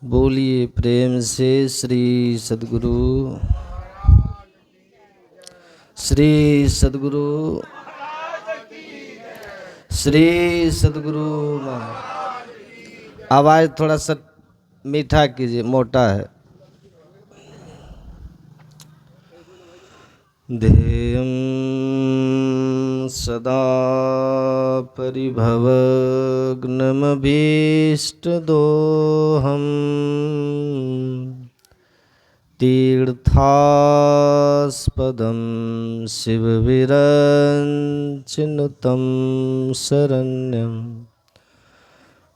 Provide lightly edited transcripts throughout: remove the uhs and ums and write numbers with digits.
बोलिए प्रेम से श्री सद्गुरु श्री सद्गुरु श्री सद्गुरु आवाज थोड़ा सा मीठा कीजिए, मोटा है। ध्येयं सदा परिभवग्नमभीष्टदोहम् तीर्थास्पदं शिवविरञ्चिनुतं शरण्यं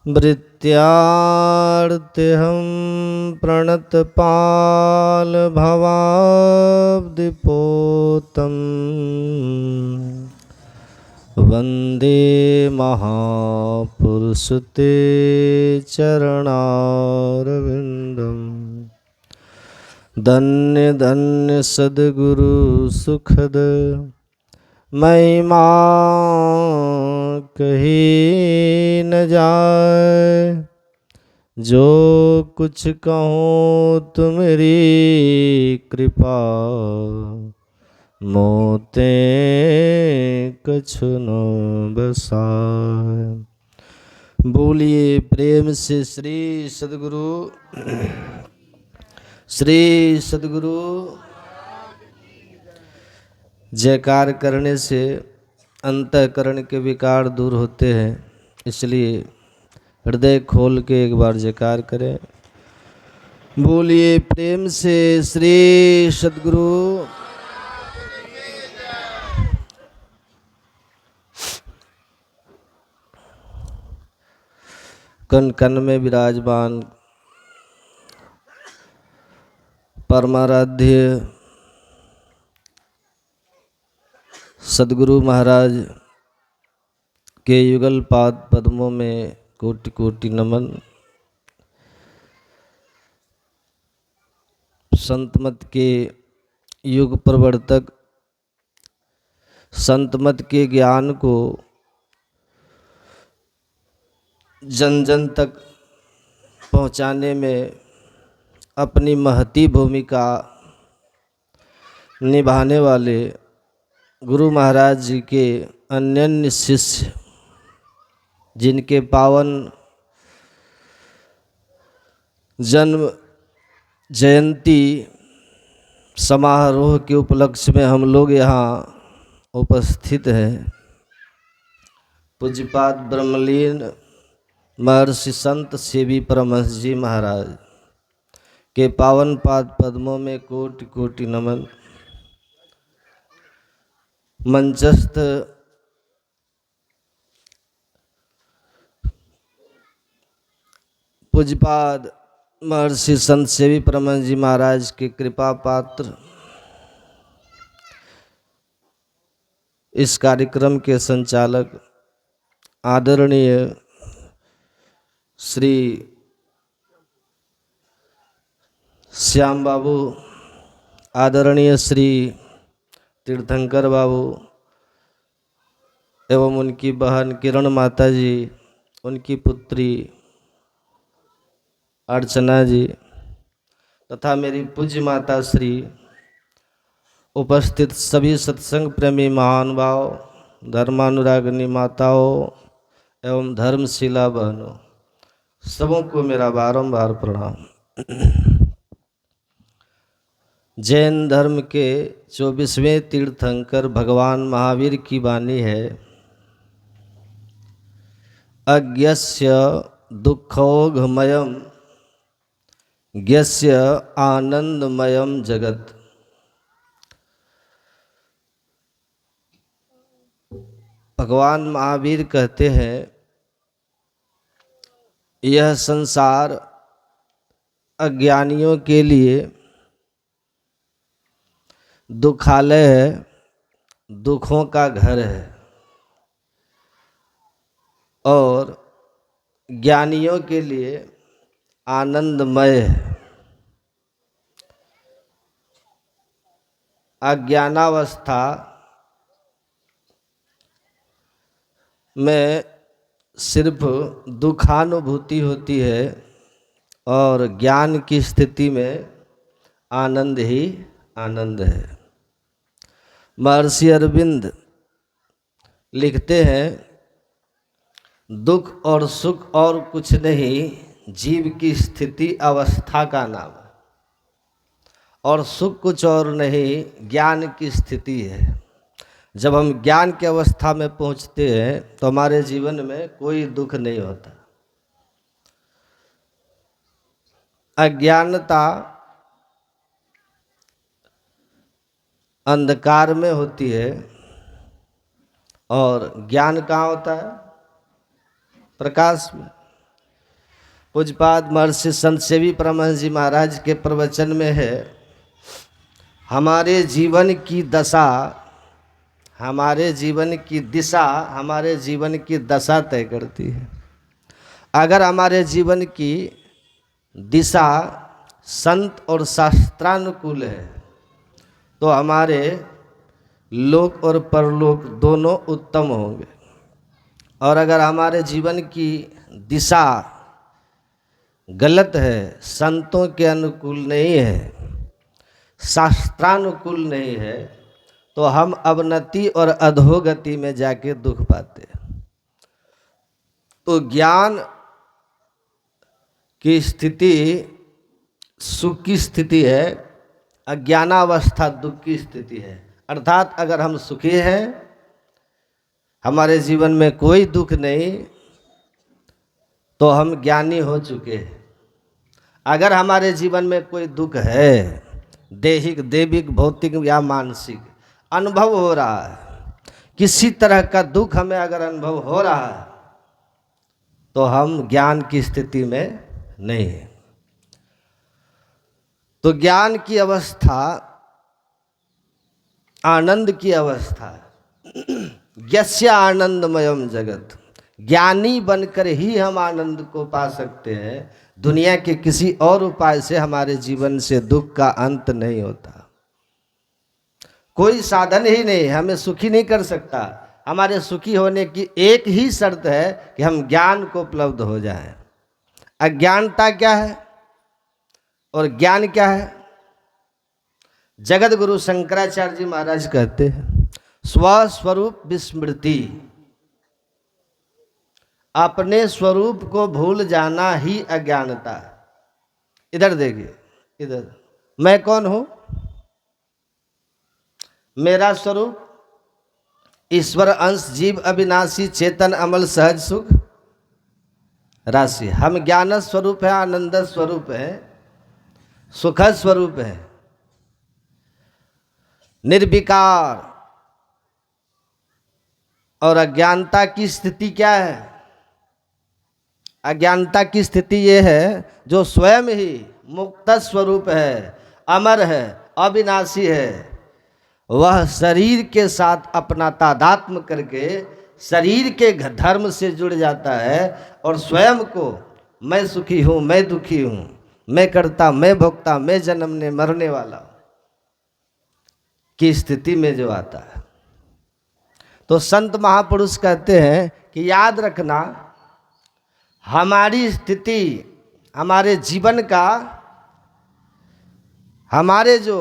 भृत्यार्त्यहं प्रणतपालभवाब्धिपोतं वन्दे महापुरुषते चरणारविन्दम्। धन्य धन्य सद्गुरु सुखद महिमा कही न जाए। जो कुछ कहूँ तुम्हारी कृपा मोते कछु न बसाए। बोलिए प्रेम से श्री सद्गुरु श्री सद्गुरु। जयकार करने से अंतःकरण के विकार दूर होते हैं, इसलिए हृदय खोल के एक बार जयकार करें। बोलिए प्रेम से श्री सद्गुरु। कन कन में विराजमान परमाराध्य सद्गुरु महाराज के युगल पाद पद्मों में कोटि कोटि नमन। संतमत के युग प्रवर्तक, संतमत के ज्ञान को जन जन तक पहुँचाने में अपनी महती भूमिका निभाने वाले गुरु महाराज जी के अन्य शिष्य, जिनके पावन जन्म जयंती समारोह के उपलक्ष्य में हम लोग यहाँ उपस्थित हैं। पूज्यपाद ब्रह्मलीन महर्षि संत सेवी परमहंस जी महाराज के पावन पाद पद्मों में कोटि कोटि नमन। मंचस्थ पूज्यपाद महर्षि संत सेवी परमहंस जी महाराज के कृपा पात्र, इस कार्यक्रम के संचालक आदरणीय श्री श्याम बाबू, आदरणीय श्री तीर्थंकर बाबू एवं उनकी बहन किरण माता जी, उनकी पुत्री अर्चना जी तथा मेरी पूज्य माता श्री, उपस्थित सभी सत्संग प्रेमी महानुभाव, धर्मानुरागिनी माताओं एवं धर्मशिला बहनों, सबों को मेरा बारंबार प्रणाम। जैन धर्म के 24वें तीर्थंकर भगवान महावीर की वाणी है, अज्ञस्य दुःखौघमयं ज्ञस्य आनंदमयम जगत। भगवान महावीर कहते हैं, यह संसार अज्ञानियों के लिए दुखालय है, दुखों का घर है, और ज्ञानियों के लिए आनंदमय है। अज्ञानावस्था में सिर्फ दुखानुभूति होती है, और ज्ञान की स्थिति में आनंद ही आनंद है। महर्षि अरविंद लिखते हैं, दुख और सुख और कुछ नहीं, जीव की स्थिति अवस्था का नाम है। और सुख कुछ और नहीं, ज्ञान की स्थिति है। जब हम ज्ञान की अवस्था में पहुंचते हैं तो हमारे जीवन में कोई दुख नहीं होता। अज्ञानता अंधकार में होती है और ज्ञान कहाँ होता है? प्रकाश में। पूज्यपाद महर्षि संत सेवी परमहंस जी महाराज के प्रवचन में है, हमारे जीवन की दशा, हमारे जीवन की दिशा हमारे जीवन की दशा तय करती है। अगर हमारे जीवन की दिशा संत और शास्त्रानुकूल है तो हमारे लोक और परलोक दोनों उत्तम होंगे। और अगर हमारे जीवन की दिशा गलत है, संतों के अनुकूल नहीं है, शास्त्रानुकूल नहीं है, तो हम अवनति और अधोगति में जाके दुख पाते हैं। तो ज्ञान की स्थिति सुख की स्थिति है, अज्ञानावस्था दुख की स्थिति है। अर्थात अगर हम सुखी हैं, हमारे जीवन में कोई दुख नहीं, तो हम ज्ञानी हो चुके हैं। अगर हमारे जीवन में कोई दुख है, दैहिक, दैविक, भौतिक या मानसिक अनुभव हो रहा है, किसी तरह का दुख हमें अगर अनुभव हो रहा है, तो हम ज्ञान की स्थिति में नहीं है। तो ज्ञान की अवस्था आनंद की अवस्था है। यस्य आनंदमयम जगत, ज्ञानी बनकर ही हम आनंद को पा सकते हैं। दुनिया के किसी और उपाय से हमारे जीवन से दुख का अंत नहीं होता। कोई साधन ही नहीं हमें सुखी नहीं कर सकता। हमारे सुखी होने की एक ही शर्त है कि हम ज्ञान को उपलब्ध हो जाएं। अज्ञानता क्या है और ज्ञान क्या है? जगत गुरु शंकराचार्य जी महाराज कहते हैं, स्वस्वरूप विस्मृति, अपने स्वरूप को भूल जाना ही अज्ञानता है। इधर देखिए, इधर मैं कौन हूं? मेरा स्वरूप ईश्वर अंश, जीव अविनाशी, चेतन अमल, सहज सुख राशि। हम ज्ञान स्वरूप है, आनंद स्वरूप है, सुख स्वरूप है, निर्विकार। और अज्ञानता की स्थिति क्या है? अज्ञानता की स्थिति ये है जो स्वयं ही मुक्त स्वरूप है, अमर है, अविनाशी है। वह शरीर के साथ अपना तादात्म्य करके शरीर के धर्म से जुड़ जाता है और स्वयं को मैं सुखी हूँ, मैं दुखी हूँ, मैं करता, मैं भोगता, मैं जन्मने मरने वाला की स्थिति में जो आता है। तो संत महापुरुष कहते हैं कि याद रखना, हमारी स्थिति, हमारे जीवन का, हमारे जो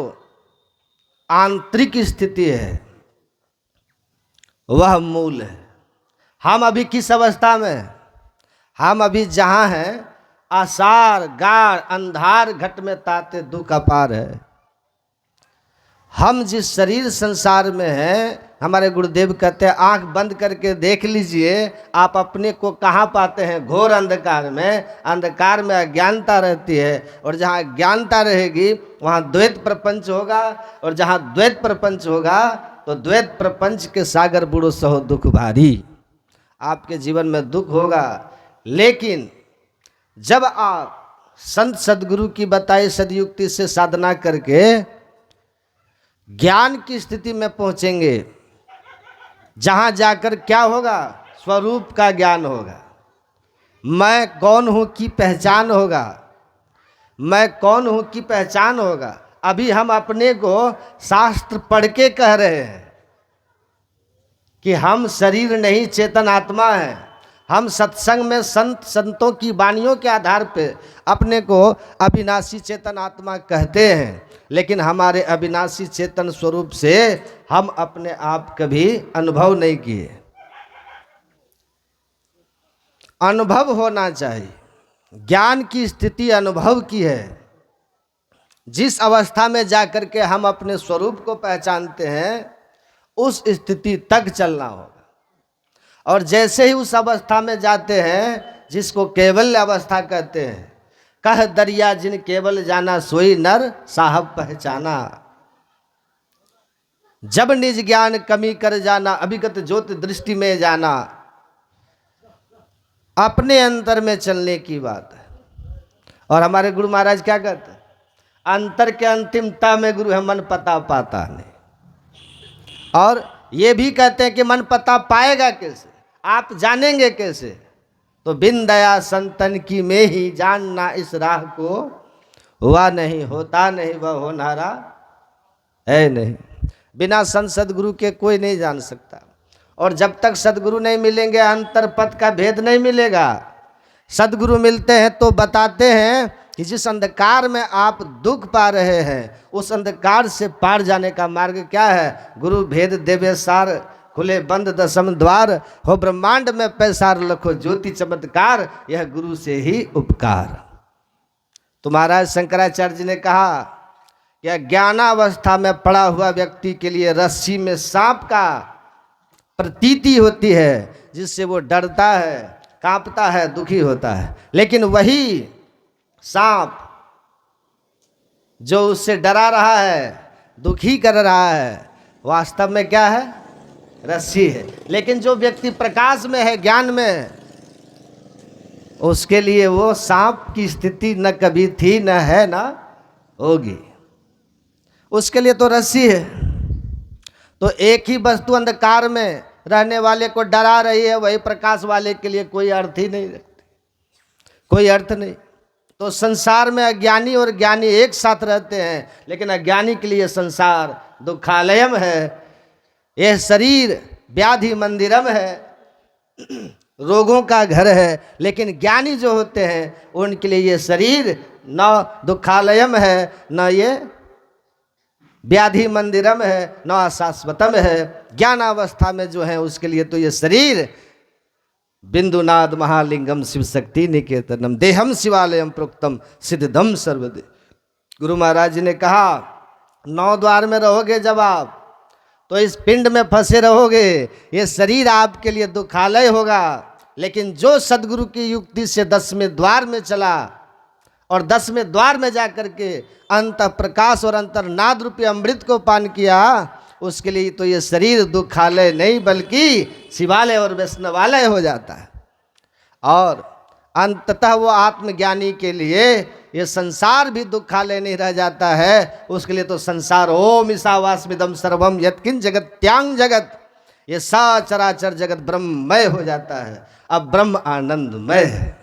आंतरिक स्थिति है वह मूल है। हम अभी किस अवस्था में हैं? हम अभी जहाँ हैं, आसार गाढ़ अंधार घट में ताते दुख अपार है। हम जिस शरीर संसार में हैं, हमारे गुरुदेव कहते हैं आंख बंद करके देख लीजिए, आप अपने को कहाँ पाते हैं? घोर अंधकार में। अंधकार में अज्ञानता रहती है और जहाँ अज्ञानता रहेगी वहाँ द्वैत प्रपंच होगा, और जहाँ द्वैत प्रपंच होगा तो द्वैत प्रपंच के सागर बूढ़ो सहो दुख भारी। आपके जीवन में दुख होगा, लेकिन जब आप संत सदगुरु की बताई सदयुक्ति से साधना करके ज्ञान की स्थिति में पहुंचेंगे, जहां जाकर क्या होगा? स्वरूप का ज्ञान होगा, मैं कौन हूं की पहचान होगा, मैं कौन हूं की पहचान होगा। अभी हम अपने को शास्त्र पढ़ के कह रहे हैं कि हम शरीर नहीं चेतन आत्मा है, हम सत्संग में संतों की वाणियों के आधार पे अपने को अविनाशी चेतन आत्मा कहते हैं, लेकिन हमारे अविनाशी चेतन स्वरूप से हम अपने आप कभी अनुभव नहीं किए। अनुभव होना चाहिए। ज्ञान की स्थिति अनुभव की है। जिस अवस्था में जाकर के हम अपने स्वरूप को पहचानते हैं उस स्थिति तक चलना होगा। और जैसे ही उस अवस्था में जाते हैं जिसको केवल अवस्था कहते हैं, कह दरिया जिन केवल जाना सोई नर साहब पहचाना। जब निज ज्ञान कमी कर जाना अभिगत ज्योत दृष्टि में जाना, अपने अंतर में चलने की बात है। और हमारे गुरु महाराज क्या कहते हैं, अंतर के अंतिमता में गुरु है मन पता पाता नहीं। और ये भी कहते हैं कि मन पता पाएगा कैसे, आप जानेंगे कैसे, तो बिन दया संतन की में ही जानना इस राह को हुआ नहीं, होता नहीं वह होनारा है नहीं। बिना संत सदगुरु के कोई नहीं जान सकता। और जब तक सदगुरु नहीं मिलेंगे अंतर पथ का भेद नहीं मिलेगा। सदगुरु मिलते हैं तो बताते हैं कि जिस अंधकार में आप दुख पा रहे हैं उस अंधकार से पार जाने का मार्ग क्या है। गुरु भेद देवे सार खुले बंद दसम द्वार, हो ब्रह्मांड में पैसार लखो ज्योति चमत्कार, यह गुरु से ही उपकार। तो महाराज शंकराचार्य जी ने कहा कि ज्ञानावस्था में पड़ा हुआ व्यक्ति के लिए रस्सी में सांप का प्रतीति होती है, जिससे वो डरता है, कांपता है, दुखी होता है। लेकिन वही सांप जो उससे डरा रहा है, दुखी कर रहा है, वास्तव में क्या है, रस्सी है। लेकिन जो व्यक्ति प्रकाश में है, ज्ञान में, उसके लिए वो सांप की स्थिति न कभी थी, न है, न होगी। उसके लिए तो रस्सी है। तो एक ही वस्तु अंधकार में रहने वाले को डरा रही है, वही प्रकाश वाले के लिए कोई अर्थ ही नहीं रखती, कोई अर्थ नहीं। तो संसार में अज्ञानी और ज्ञानी एक साथ रहते हैं, लेकिन अज्ञानी के लिए संसार दुखालयम है, यह शरीर व्याधि मंदिरम है, रोगों का घर है। लेकिन ज्ञानी जो होते हैं उनके लिए ये शरीर न दुखालयम है, न ये व्याधि मंदिरम है, न अशाश्वतम है। ज्ञानावस्था में जो है उसके लिए तो ये शरीर बिंदुनाद महालिंगम शिव शक्ति निकेतनम देहम शिवालयम प्रोक्तम सिद्धम सर्वदे। गुरु महाराज जी ने कहा 9 द्वार में रहोगे जब आप, तो इस पिंड में फंसे रहोगे, ये शरीर आपके लिए दुखालय होगा। लेकिन जो सदगुरु की युक्ति से 10वें द्वार में चला और 10वें द्वार में जाकर के अंत प्रकाश और अंतर्नाद रूपी अमृत को पान किया, उसके लिए तो ये शरीर दुखालय नहीं बल्कि शिवालय और वैष्णवालय हो जाता है। और अंततः वो आत्मज्ञानी के लिए ये संसार भी दुखालय नहीं रह जाता है। उसके लिए तो संसार ओम ईशावास्मिदम सर्वम यत्किंच जगत्यांग जगत, ये सचराचर जगत ब्रह्ममय हो जाता है। अब ब्रह्म आनंदमय है,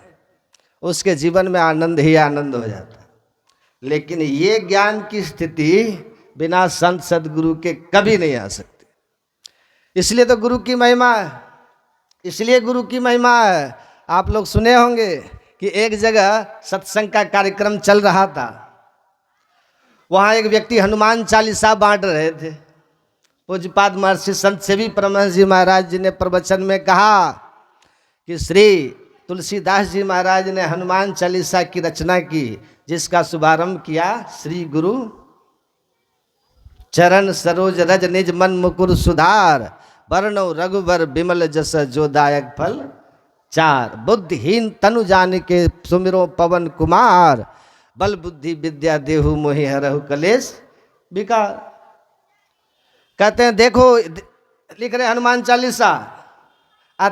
उसके जीवन में आनंद ही आनंद हो जाता है। लेकिन ये ज्ञान की स्थिति बिना संत सदगुरु के कभी नहीं आ सकती। इसलिए तो गुरु की महिमा है, इसलिए गुरु की महिमा है। आप लोग सुने होंगे कि एक जगह सत्संग का कार्यक्रम चल रहा था, वहाँ एक व्यक्ति हनुमान चालीसा बांट रहे थे। पूज्यपाद महर्षि संत सेवी परमहंस जी महाराज जी ने प्रवचन में कहा कि श्री तुलसीदास जी महाराज ने हनुमान चालीसा की रचना की, जिसका शुभारंभ किया श्री गुरु चरण सरोज रज निज मन मुकुर सुधार, वर्णो रघुवर बिमल जस जो दायक फल चार, बुद्धिहीन तनु जान के सुमिरो पवन कुमार, बल बुद्धि विद्या देहु मोहि हरहु कलेश विकार। कहते हैं देखो, लिख रहे हनुमान चालीसा,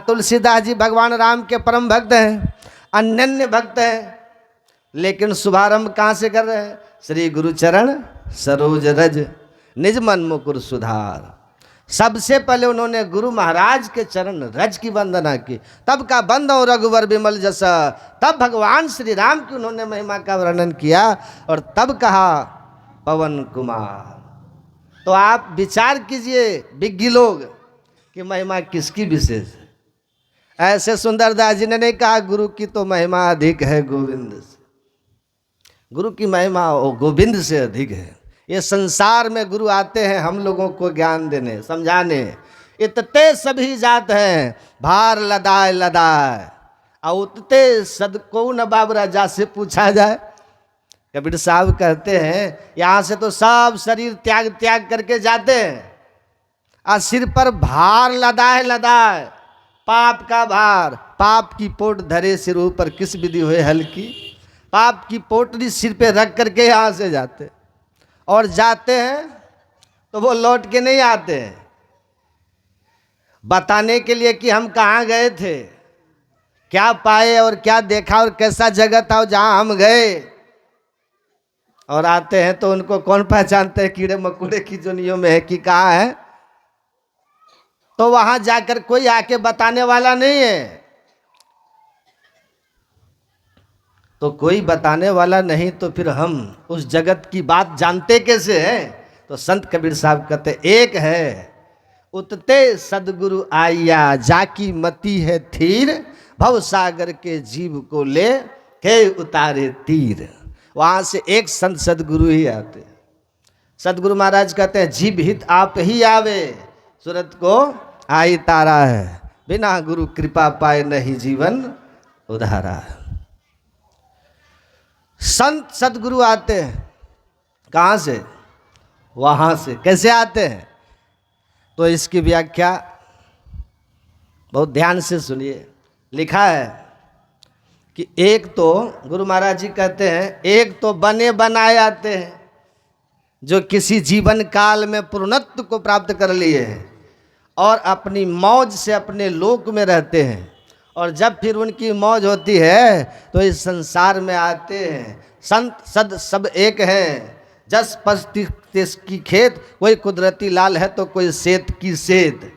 तुलसीदास जी भगवान राम के परम भक्त हैं, अनन्य भक्त हैं, लेकिन शुभारंभ कहाँ से कर रहे हैं, श्री गुरु चरण सरोज रज निज मन मुकुर सुधार। सबसे पहले उन्होंने गुरु महाराज के चरण रज की वंदना की, तब का बंद और रघुवर विमल जसा, तब भगवान श्री राम की उन्होंने महिमा का वर्णन किया और तब कहा पवन कुमार। तो आप विचार कीजिए विज्ञ लोग कि महिमा किसकी विशेष है। ऐसे सुंदरदास जी ने नहीं कहा गुरु की तो महिमा अधिक है गोविंद से। गुरु की महिमा वो गोविंद से अधिक है। ये संसार में गुरु आते हैं हम लोगों को ज्ञान देने समझाने। इतते सभी जात हैं भार लदाए लदाए और उतते सद को न बाबरा जा से पूछा जाए। कबीर साहब कहते हैं यहाँ से तो सब शरीर त्याग त्याग करके जाते हैं और सिर पर भार लदाए लदाए, पाप का भार, पाप की पोट धरे सिर ऊपर किस विधि हुए हल्की। पाप की पोटली सिर पे रख करके यहाँ से जाते और जाते हैं तो वो लौट के नहीं आते हैं बताने के लिए कि हम कहाँ गए थे, क्या पाए और क्या देखा और कैसा जगह था जहाँ हम गए। और आते हैं तो उनको कौन पहचानते हैं कीड़े मकोड़े की जोनियों में है कि कहाँ है। तो वहां जाकर कोई आके बताने वाला नहीं है। तो कोई बताने वाला नहीं तो फिर हम उस जगत की बात जानते कैसे हैं। तो संत कबीर साहब कहते एक है उतते सदगुरु आया जाकी मती है थीर, भव सागर के जीव को ले के उतारे तीर। वहां से एक संत सदगुरु ही आते। सदगुरु महाराज कहते हैं जीव हित आप ही आवे, सूरत को आई तारा है, बिना गुरु कृपा पाए नहीं जीवन उधारा है। संत सदगुरु आते हैं कहाँ से, वहां से। कैसे आते हैं तो इसकी व्याख्या बहुत ध्यान से सुनिए। लिखा है कि एक तो गुरु महाराज जी कहते हैं एक तो बने बनाए आते हैं जो किसी जीवन काल में पूर्णत्व को प्राप्त कर लिए हैं और अपनी मौज से अपने लोक में रहते हैं। और जब फिर उनकी मौज होती है तो इस संसार में आते हैं। संत सद सब एक हैं, जस पस तिस की खेत, कोई कुदरती लाल है तो कोई सेत की सेत।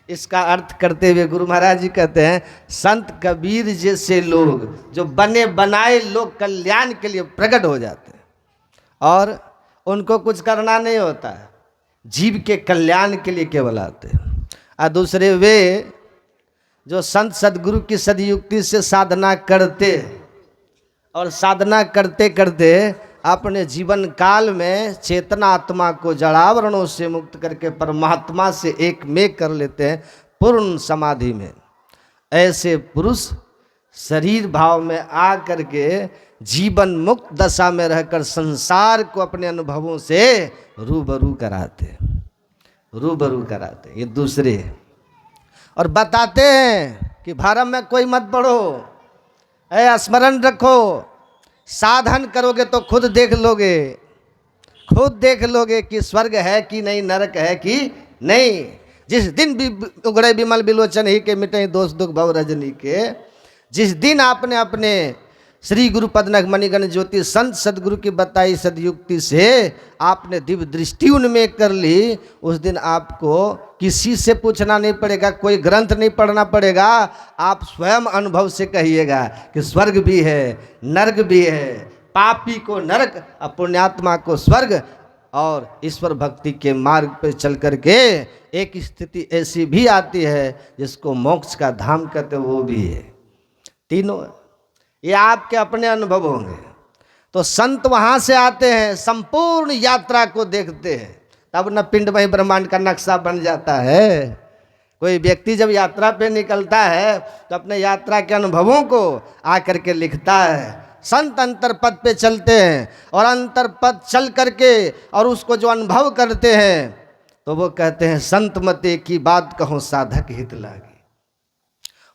इसका अर्थ करते हुए गुरु महाराज जी कहते हैं संत कबीर जैसे लोग जो बने बनाए लोग कल्याण के लिए प्रकट हो जाते हैं और उनको कुछ करना नहीं होता है, जीव के कल्याण के लिए केवल आते हैं। और दूसरे वे जो संत सदगुरु की सदयुक्ति से साधना करते और साधना करते करते अपने जीवन काल में चेतना आत्मा को जड़ावरणों से मुक्त करके परमात्मा से एक में कर लेते हैं पूर्ण समाधि में। ऐसे पुरुष शरीर भाव में आ करके जीवन मुक्त दशा में रहकर संसार को अपने अनुभवों से रूबरू कराते ये दूसरे। और बताते हैं कि भरम में कोई मत पड़ो, स्मरण रखो, साधन करोगे तो खुद देख लोगे कि स्वर्ग है कि नहीं, नरक है कि नहीं। जिस दिन भी उगड़े विमल बिलोचन ही के मिटे दोष दुख भव रजनी के, जिस दिन आपने अपने श्री गुरु पदनक मणिगण ज्योति संत सदगुरु की बताई सदयुक्ति से आपने दिव्य दृष्टि उनमें कर ली, उस दिन आपको किसी से पूछना नहीं पड़ेगा, कोई ग्रंथ नहीं पढ़ना पड़ेगा। आप स्वयं अनुभव से कहिएगा कि स्वर्ग भी है, नरक भी है, पापी को नरक और पुण्यात्मा को स्वर्ग। और ईश्वर भक्ति के मार्ग पर चल करके एक स्थिति ऐसी भी आती है जिसको मोक्ष का धाम कहते वो भी है। तीनों ये आपके अपने अनुभव होंगे। तो संत वहाँ से आते हैं, संपूर्ण यात्रा को देखते हैं, तब न पिंडमय ब्रह्मांड का नक्शा बन जाता है। कोई व्यक्ति जब यात्रा पे निकलता है तो अपने यात्रा के अनुभवों को आकर के लिखता है। संत अंतरपद पे चलते हैं और अंतरपद चल करके और उसको जो अनुभव करते हैं तो वो कहते हैं संत मते की बात कहो साधक हित लागी।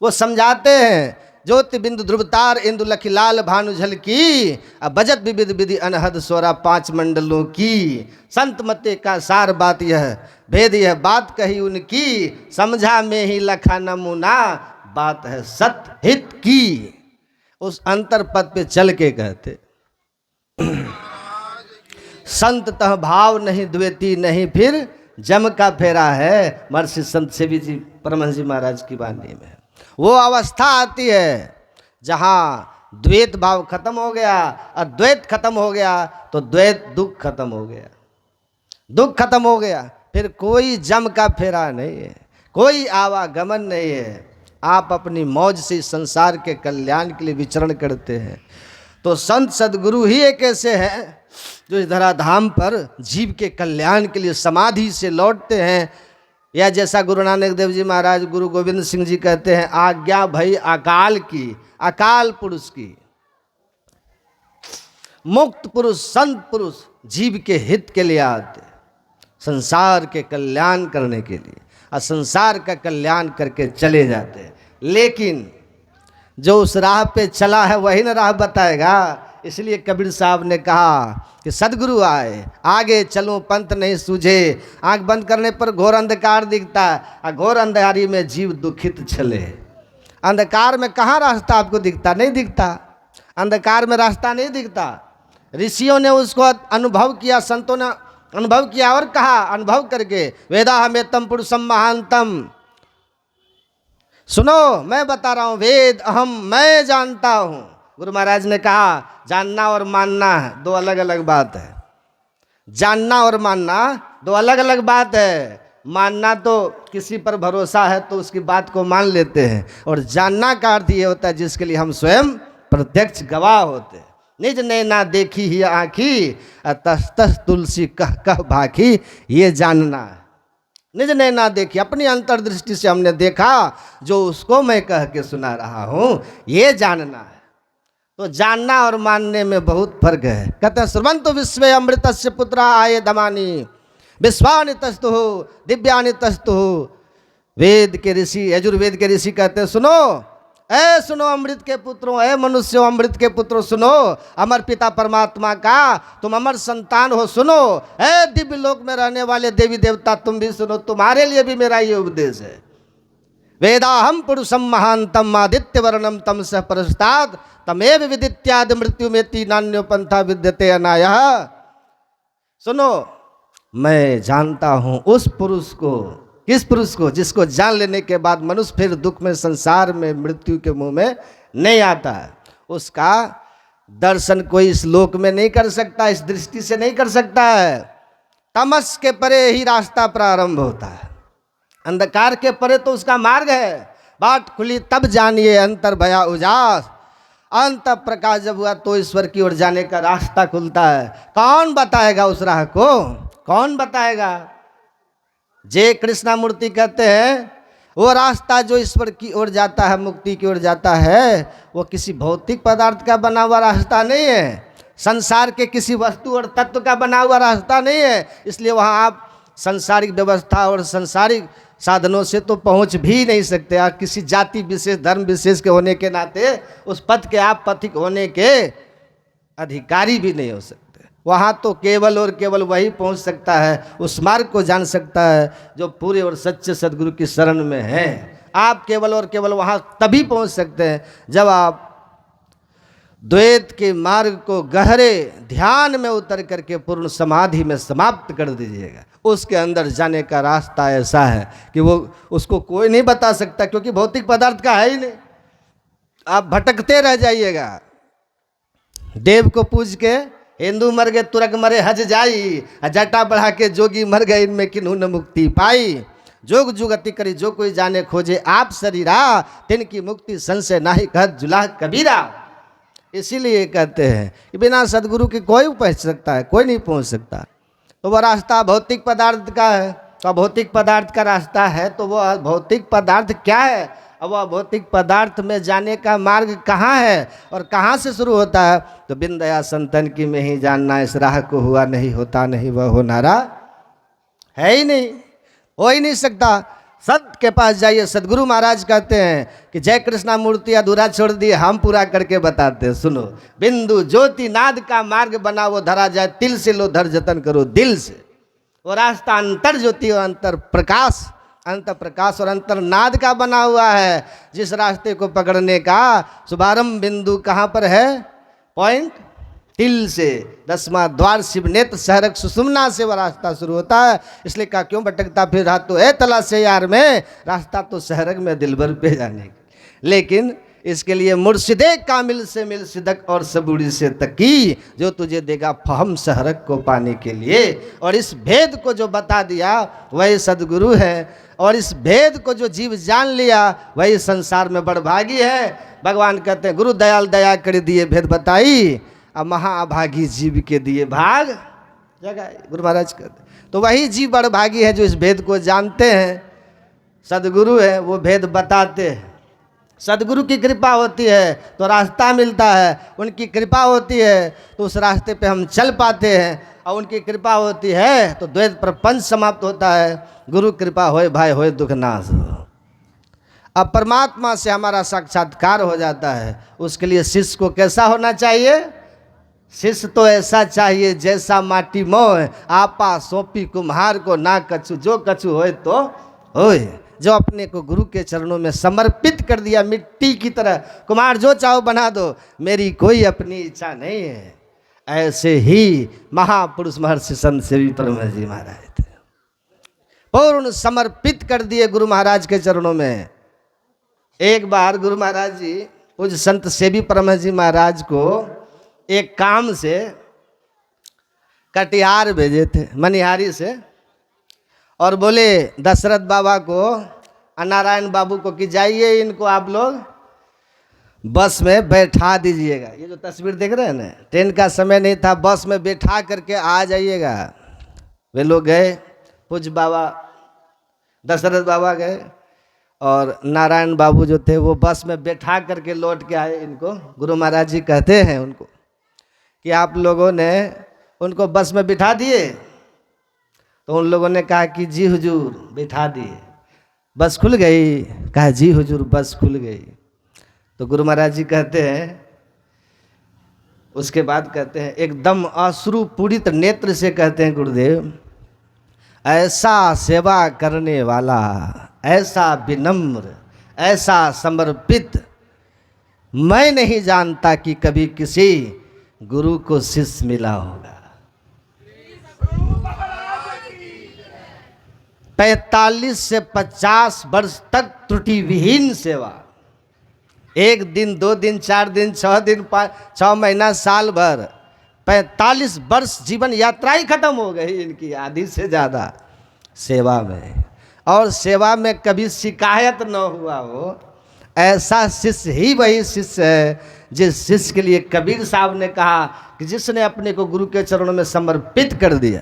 वो समझाते हैं ज्योति बिंदु ध्रुवतार इंदु लखी लाल भानु झलकी, अब बजट विविध विधि अनहद सोरा 5 मंडलों की। संत मते का सार बात यह भेद यह बात कही उनकी, समझा में ही लखा नमूना बात है सत्य हित की। उस अंतर पद पे चल के कहते संत तह भाव नहीं द्वेती नहीं फिर जम का फेरा है। महर्षि संत सेवी जी परमहंस जी महाराज की वाणी में वो अवस्था आती है जहाँ द्वैत भाव खत्म हो गया और द्वैत खत्म हो गया तो द्वैत दुख खत्म हो गया, दुख खत्म हो गया, फिर कोई जम का फेरा नहीं है, कोई आवागमन नहीं है। आप अपनी मौज से इस संसार के कल्याण के लिए विचरण करते हैं। तो संत सद्गुरु ही एक ऐसे हैं जो इस धराधाम पर जीव के कल्याण के लिए समाधि से लौटते हैं। या जैसा गुरु नानक देव जी महाराज, गुरु गोविंद सिंह जी कहते हैं, आज्ञा भई अकाल की, अकाल पुरुष की। मुक्त पुरुष, संत पुरुष जीव के हित के लिए आते, संसार के कल्याण करने के लिए, और संसार का कल्याण करके चले जाते हैं। लेकिन जो उस राह पे चला है वही ना राह बताएगा। इसलिए कबीर साहब ने कहा कि सदगुरु आए, आगे चलो पंथ नहीं सूझे। आंख बंद करने पर घोर अंधकार दिखता है, और घोर अंधारी में जीव दुखित चले। अंधकार में कहाँ रास्ता आपको दिखता? नहीं दिखता, अंधकार में रास्ता नहीं दिखता। ऋषियों ने उसको अनुभव किया, संतों ने अनुभव किया और कहा, अनुभव करके, वेदाहमेतम पुरुषम महानतम। सुनो, मैं बता रहा हूँ, वेद अहम, मैं जानता हूँ। गुरु महाराज ने कहा, जानना और मानना है दो अलग अलग बात है। जानना और मानना दो अलग अलग बात है। मानना तो किसी पर भरोसा है तो उसकी बात को मान लेते हैं, और जानना का अर्थ ये होता है जिसके लिए हम स्वयं प्रत्यक्ष गवाह होते हैं। निज नैना देखी ही आँखी, तस तस तुलसी कह कह भाखी, ये जानना है। निज नैना देखी, अपनी अंतर्दृष्टि से हमने देखा, जो उसको मैं कह के सुना रहा हूँ, ये जानना है। तो जानना और मानने में बहुत फर्क है। कहते हैं, श्रवन्तु विश्वे अमृतस्य पुत्रा आये धमानि, विश्वानि तस्तु दिव्यानि तस्तु। वेद के ऋषि, यजुर्वेद के ऋषि कहते हैं, सुनो, ऐ सुनो अमृत के पुत्रों, ऐ मनुष्यों अमृत के पुत्रों, सुनो अमर पिता परमात्मा का तुम अमर संतान हो। सुनो ऐ दिव्य लोक में रहने वाले देवी देवता, तुम भी सुनो, तुम्हारे लिए भी मेरा ये उपदेश है। वेदाहम पुरुषम महांतम आदित्य वर्णम तम सह परस्ताद तमेव विदित्यादि मृत्यु में नान्यो पंथा विद्यते अनायः। सुनो, मैं जानता हूं उस पुरुष को। किस पुरुष को? जिसको जान लेने के बाद मनुष्य फिर दुख में, संसार में, मृत्यु के मुंह में नहीं आता है। उसका दर्शन कोई इस लोक में नहीं कर सकता, इस दृष्टि से नहीं कर सकता है। तमस के परे ही रास्ता प्रारंभ होता है, अंधकार के परे तो उसका मार्ग है। बाट खुली तब जानिए अंतर भया उजास। अंत प्रकाश जब हुआ तो ईश्वर की ओर जाने का रास्ता खुलता है। कौन बताएगा उस राह को? कौन बताएगा? जय कृष्णामूर्ति कहते हैं, वो रास्ता जो ईश्वर की ओर जाता है, मुक्ति की ओर जाता है, वो किसी भौतिक पदार्थ का बना हुआ रास्ता नहीं है, संसार के किसी वस्तु और तत्व का बना हुआ रास्ता नहीं है। इसलिए वहाँ आप सांसारिक व्यवस्था और सांसारिक साधनों से तो पहुंच भी नहीं सकते। आप किसी जाति विशेष, धर्म विशेष के होने के नाते उस पथ के आप पथिक होने के अधिकारी भी नहीं हो सकते। वहाँ तो केवल और केवल वही पहुंच सकता है, उस मार्ग को जान सकता है जो पूरे और सच्चे सदगुरु की शरण में है। आप केवल और केवल वहाँ तभी पहुंच सकते हैं जब आप द्वैत के मार्ग को गहरे ध्यान में उतर करके पूर्ण समाधि में समाप्त कर दीजिएगा। उसके अंदर जाने का रास्ता ऐसा है कि वो उसको कोई नहीं बता सकता, क्योंकि भौतिक पदार्थ का है ही नहीं। आप भटकते रह जाइएगा। देव को पूज के हिंदू मर गए तुरक मरे हज जाई, जटा बढ़ा के जोगी मर गए इनमें किन्हू न मुक्ति पाई। जोग जुगति करी जो कोई जाने खोजे आप शरीरा, तिनकी मुक्ति संशय नाही कहत जुलाह कबीरा। इसीलिए कहते हैं कि बिना सदगुरु के कोई पहुँच सकता है, कोई नहीं पहुँच सकता। तो वह रास्ता भौतिक पदार्थ का है, तो भौतिक पदार्थ का रास्ता है, तो वह भौतिक पदार्थ क्या है? अब वह भौतिक पदार्थ में जाने का मार्ग कहाँ है और कहाँ से शुरू होता है? तो बिन दया संतन की में ही जानना, इस राह को हुआ नहीं होता नहीं वह होनारा है ही नहीं, हो ही नहीं सकता। संत के पास जाइए। सदगुरु महाराज कहते हैं कि जय कृष्णामूर्ति अधूरा छोड़ दिए, हम पूरा करके बताते हैं। सुनो, बिंदु ज्योति नाद का मार्ग बना वो धरा जाए, तिल से लो धर जतन करो दिल से। वो रास्ता अंतर ज्योति और अंतर प्रकाश, अंतर प्रकाश और अंतर नाद का बना हुआ है। जिस रास्ते को पकड़ने का शुभारंभ बिंदु कहाँ पर है? पॉइंट तिल से, 10वां द्वार शिव नेत्र सहरक सुषुम्ना से वह रास्ता शुरू होता है। इसलिए कहा क्यों भटकता फिर रात तो है तला से यार में, रास्ता तो सहरग में दिलबर पे जाने का। लेकिन इसके लिए मुर्शिदे कामिल से मिल सिदक और सबूरी से तकी, जो तुझे देगा फहम सहरक को पाने के लिए। और इस भेद को जो बता दिया वही सदगुरु है, और इस भेद को जो जीव जान लिया वही संसार में बड़भागी है। भगवान कहते हैं गुरु दयाल दया कर दिए भेद बताई, अब महाभागी जीव के दिए भाग जगाई। गुरु महाराज कहते तो वही जीव बड़भागी है जो इस भेद को जानते हैं। सदगुरु है वो भेद बताते हैं। सदगुरु की कृपा होती है तो रास्ता मिलता है, उनकी कृपा होती है तो उस रास्ते पे हम चल पाते हैं, और उनकी कृपा होती है तो द्वैत प्रपंच समाप्त होता है। गुरु कृपा होए भाई होए दुख नाश हो। अब परमात्मा से हमारा साक्षात्कार हो जाता है। उसके लिए शिष्य को कैसा होना चाहिए? शिष्य तो ऐसा चाहिए जैसा माटी मोह, आपा सौंपी कुम्हार को ना कछु, जो कछु होए तो होए। जो अपने को गुरु के चरणों में समर्पित कर दिया मिट्टी की तरह, कुम्हार जो चाहो बना दो, मेरी कोई अपनी इच्छा नहीं है। ऐसे ही महापुरुष महर्षि संत सेवी परमहंस जी महाराज थे, पूर्ण समर्पित कर दिए गुरु महाराज के चरणों में। एक बार गुरु महाराज जी पूज्य संत सेवी परमहंस जी महाराज को एक काम से कटिहार भेजे थे, मनिहारी से, और बोले दशरथ बाबा को, नारायण बाबू को कि जाइए इनको आप लोग बस में बैठा दीजिएगा। ये जो तस्वीर देख रहे हैं ना, ट्रेन का समय नहीं था, बस में बैठा करके आ जाइएगा। वे लोग गए, पूज्य बाबा दशरथ बाबा गए, और नारायण बाबू जो थे वो बस में बैठा करके लौट के आए। इनको गुरु महाराज जी कहते हैं उनको कि आप लोगों ने उनको बस में बिठा दिए? तो उन लोगों ने कहा कि जी हुजूर बिठा दिए। बस खुल गई? कहा जी हुजूर बस खुल गई। तो गुरु महाराज जी कहते हैं, उसके बाद कहते हैं एकदम अश्रु पूरित नेत्र से कहते हैं गुरुदेव, ऐसा सेवा करने वाला, ऐसा विनम्र, ऐसा समर्पित मैं नहीं जानता कि कभी किसी गुरु को शिष्य मिला होगा। 45 से 50 वर्ष तक त्रुटि विहीन सेवा, 1 दिन 2 दिन 4 दिन 6 दिन 6 महीना साल भर, 45 वर्ष जीवन यात्रा ही खत्म हो गई इनकी, आधी से ज़्यादा सेवा में। और सेवा में कभी शिकायत न हुआ हो, ऐसा शिष्य ही वही शिष्य है जिस शिष्य के लिए कबीर साहब ने कहा कि जिसने अपने को गुरु के चरणों में समर्पित कर दिया,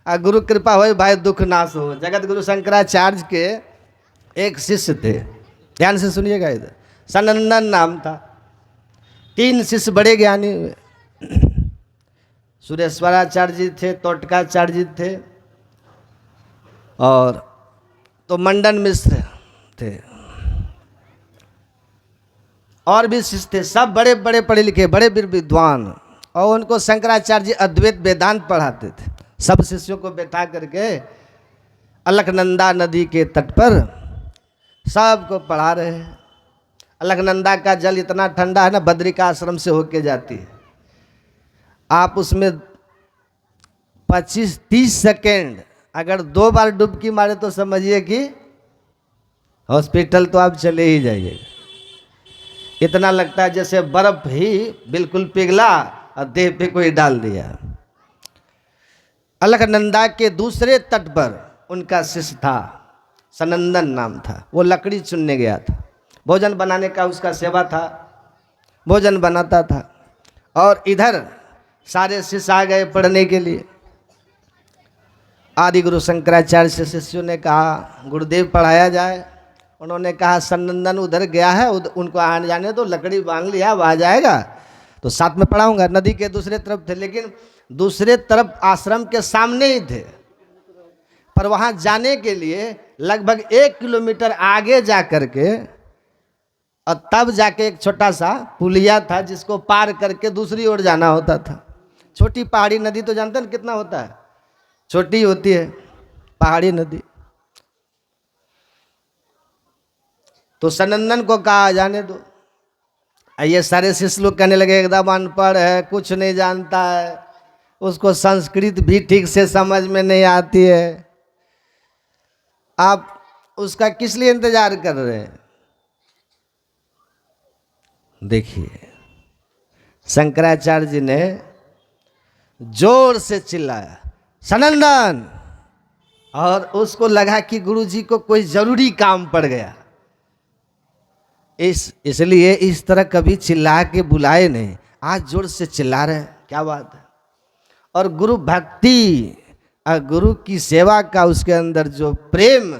गुरु कृपा हो भाई दुख नाश हो। जगत गुरु शंकराचार्य के एक शिष्य थे, ध्यान से सुनिएगा, इधर सनंदन नाम था। 3 शिष्य बड़े ज्ञानी हुए। सुरेश्वराचार्य जी थे, तोटकाचार्य जी थे, और तो मंडन मिश्र थे, और भी शिष्य थे। सब बड़े बड़े पढ़े लिखे, बड़े विद्वान, और उनको शंकराचार्य जी अद्वैत वेदांत पढ़ाते थे। सब शिष्यों को बैठा करके अलकनंदा नदी के तट पर सबको पढ़ा रहे हैं। अलकनंदा का जल इतना ठंडा है ना, बद्रिका आश्रम से होके जाती है। आप उसमें 25-30 सेकेंड अगर 2 बार डुबकी मारे तो समझिए कि हॉस्पिटल तो आप चले ही जाइएगा। इतना लगता है जैसे बर्फ ही बिल्कुल पिघला और देह पे कोई डाल दिया। अलकनंदा के दूसरे तट पर उनका शिष्य था, सनंदन नाम था। वो लकड़ी चुनने गया था, भोजन बनाने का उसका सेवा था, भोजन बनाता था। और इधर सारे शिष्य आ गए पढ़ने के लिए। आदि गुरु शंकराचार्य से शिष्यों ने कहा गुरुदेव पढ़ाया जाए। उन्होंने कहा सनंदन उधर गया है, उनको आने जाने दो, लकड़ी बांध लिया, वह आ जाएगा तो साथ में पढ़ाऊंगा। नदी के दूसरे तरफ थे, लेकिन दूसरे तरफ आश्रम के सामने ही थे, पर वहाँ जाने के लिए लगभग 1 किलोमीटर आगे जा करके, और तब जाके एक छोटा सा पुलिया था जिसको पार करके दूसरी ओर जाना होता था। छोटी पहाड़ी नदी तो जानते हैं कितना होता है, छोटी होती है पहाड़ी नदी। तो सनंदन को कहा जाने दो। ये सारे शिष्य लोग कहने लगे एकदम अनपढ़ है, कुछ नहीं जानता है, उसको संस्कृत भी ठीक से समझ में नहीं आती है, आप उसका किस लिए इंतजार कर रहे हैं? देखिए शंकराचार्य जी ने जोर से चिल्लाया सनंदन, और उसको लगा कि गुरु जी को कोई जरूरी काम पड़ गया, इसलिए इस तरह कभी चिल्ला के बुलाए नहीं, आज जोर से चिल्ला रहे हैं, क्या बात है। और गुरु भक्ति और गुरु की सेवा का उसके अंदर जो प्रेम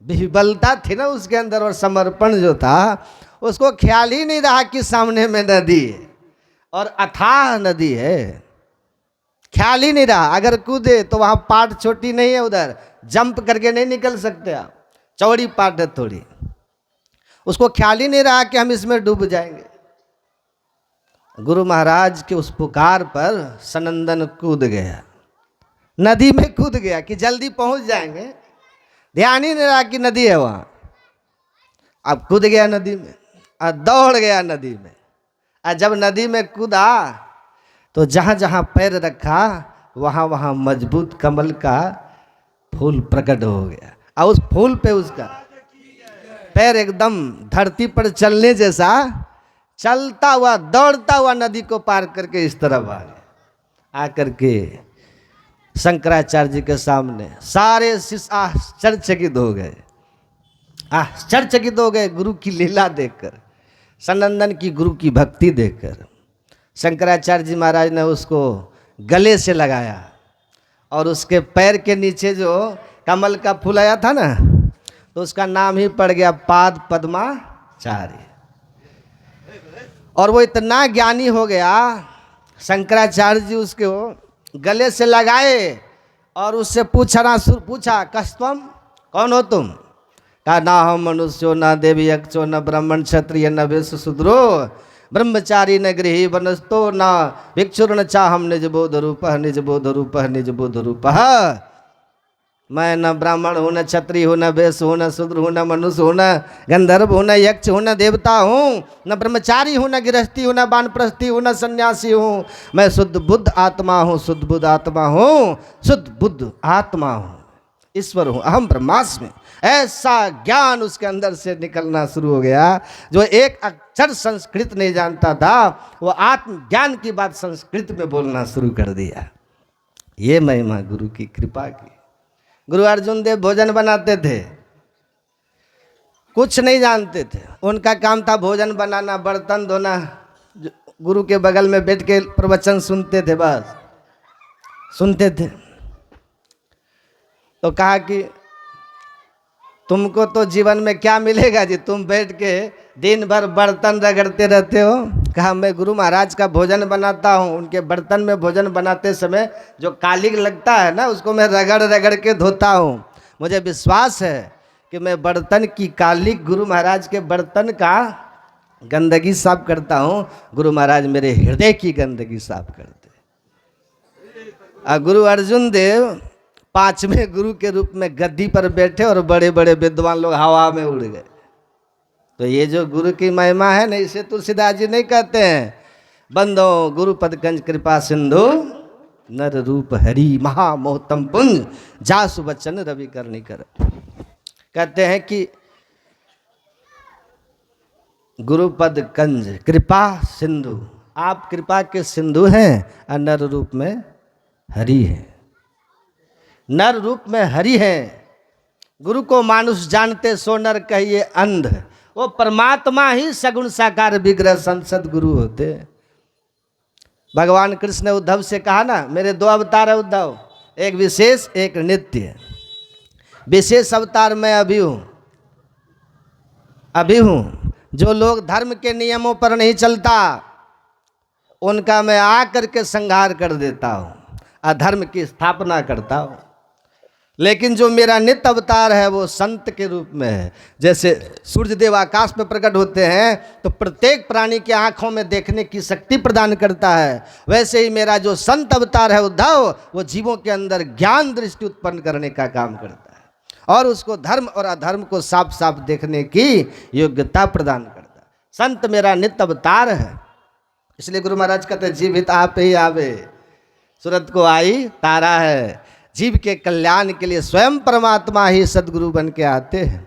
विह्वलता थी ना उसके अंदर, और समर्पण जो था, उसको ख्याल ही नहीं रहा कि सामने में नदी है और अथाह नदी है, ख्याल ही नहीं रहा। अगर कूदे तो वहाँ पाट छोटी नहीं है, उधर जंप करके नहीं निकल सकते आप, चौड़ी पाट है थोड़ी, उसको ख्याल ही नहीं रहा कि हम इसमें डूब जाएंगे। गुरु महाराज के उस पुकार पर सनंदन कूद गया, नदी में कूद गया कि जल्दी पहुंच जाएंगे, ध्यान ही नहीं रहा कि नदी है वहाँ। अब कूद गया नदी में और दौड़ गया नदी में, और जब नदी में कूदा तो जहाँ जहाँ पैर रखा वहाँ वहाँ मजबूत कमल का फूल प्रकट हो गया, और उस फूल पे उसका पैर एकदम धरती पर चलने जैसा चलता हुआ दौड़ता हुआ नदी को पार करके इस तरफ आ गया। आकर के शंकराचार्य जी के सामने सारे शिष्य आश्चर्यचकित हो गए, आश्चर्यचकित हो गए गुरु की लीला देखकर, सनंदन की गुरु की भक्ति देखकर। शंकराचार्य जी महाराज ने उसको गले से लगाया, और उसके पैर के नीचे जो कमल का फूल आया था ना, तो उसका नाम ही पड़ गया पाद पद्माचार्य। और वो इतना ज्ञानी हो गया, शंकराचार्य जी उसके गले से लगाए और उससे पूछा कस्तम, कौन हो तुम? कहा ना हम मनुष्यो न देवी यक्षो न ब्राह्मण क्षत्रिय न वैश्य शूद्रो ब्रह्मचारी न गृही वनस्तो न भिक्षुर्न चाहम निज बोध रूप निज बोध रूप निज बोध रूप। मैं न ब्राह्मण हूँ, न क्षत्रिय हूँ, न वैश्य हूँ, न शूद्र हूँ, न मनुष्य हूँ, न गंधर्व हूँ, न यक्ष हूँ, न देवता हूँ, न ब्रह्मचारी हूँ, न गृहस्थी हूँ, न वानप्रस्थी हूँ, न सन्यासी हूँ। मैं शुद्ध बुद्ध आत्मा हूँ, शुद्ध बुद्ध आत्मा हूँ, शुद्ध बुद्ध आत्मा हूँ, ईश्वर हूँ, अहम ब्रह्मास्मि। ऐसा ज्ञान उसके अंदर से निकलना शुरू हो गया। जो एक अक्षर संस्कृत नहीं जानता था, वो आत्मज्ञान की बात संस्कृत में बोलना शुरू कर दिया। ये महिमा गुरु की कृपा की। गुरु अर्जुन देव भोजन बनाते थे, कुछ नहीं जानते थे, उनका काम था भोजन बनाना, बर्तन धोना, गुरु के बगल में बैठ के प्रवचन सुनते थे, बस सुनते थे। तो कहा कि तुमको तो जीवन में क्या मिलेगा जी, तुम बैठ के दिन भर बर्तन रगड़ते रहते हो। कहा मैं गुरु महाराज का भोजन बनाता हूँ, उनके बर्तन में भोजन बनाते समय जो कालिक लगता है ना, उसको मैं रगड़ रगड़ के धोता हूँ। मुझे विश्वास है कि मैं बर्तन की कालिक, गुरु महाराज के बर्तन का गंदगी साफ करता हूँ, गुरु महाराज मेरे हृदय की गंदगी साफ करते। और गुरु अर्जुन देव पांचवें गुरु के रूप में गद्दी पर बैठे और बड़े बड़े विद्वान लोग हवा में उड़ गए। तो ये जो गुरु की महिमा है ना, इसे तुलसीदास जी नहीं कहते हैं बंदो गुरु पदकंज कृपा सिंधु नर रूप हरि महा मोहतम पुंज जासु बचन रवि करनी कर। कहते हैं कि गुरु पद कंज कृपा सिंधु, आप कृपा के सिंधु हैं, और नर रूप में हरि है, नर रूप में हरि है। गुरु को मानुष जानते सो नर कहिए अंध, वो परमात्मा ही सगुण साकार विग्रह संसद गुरु होते। भगवान कृष्ण ने उद्धव से कहा ना, मेरे दो अवतार है उद्धव, एक विशेष एक नित्य। विशेष अवतार मैं अभी हूँ। जो लोग धर्म के नियमों पर नहीं चलता उनका मैं आकर के संहार कर देता हूँ, अधर्म की स्थापना करता हूँ। लेकिन जो मेरा नित्य अवतार है वो संत के रूप में है। जैसे सूर्यदेव आकाश में प्रकट होते हैं तो प्रत्येक प्राणी के आंखों में देखने की शक्ति प्रदान करता है, वैसे ही मेरा जो संत अवतार है उद्धव, वो जीवों के अंदर ज्ञान दृष्टि उत्पन्न करने का काम करता है और उसको धर्म और अधर्म को साफ साफ देखने की योग्यता प्रदान करता है। संत मेरा नित्य अवतार है। इसलिए गुरु महाराज कहते हैं जीवित आप ही आवे, सूरत को आई तारा है। जीव के कल्याण के लिए स्वयं परमात्मा ही सदगुरु बन के आते हैं।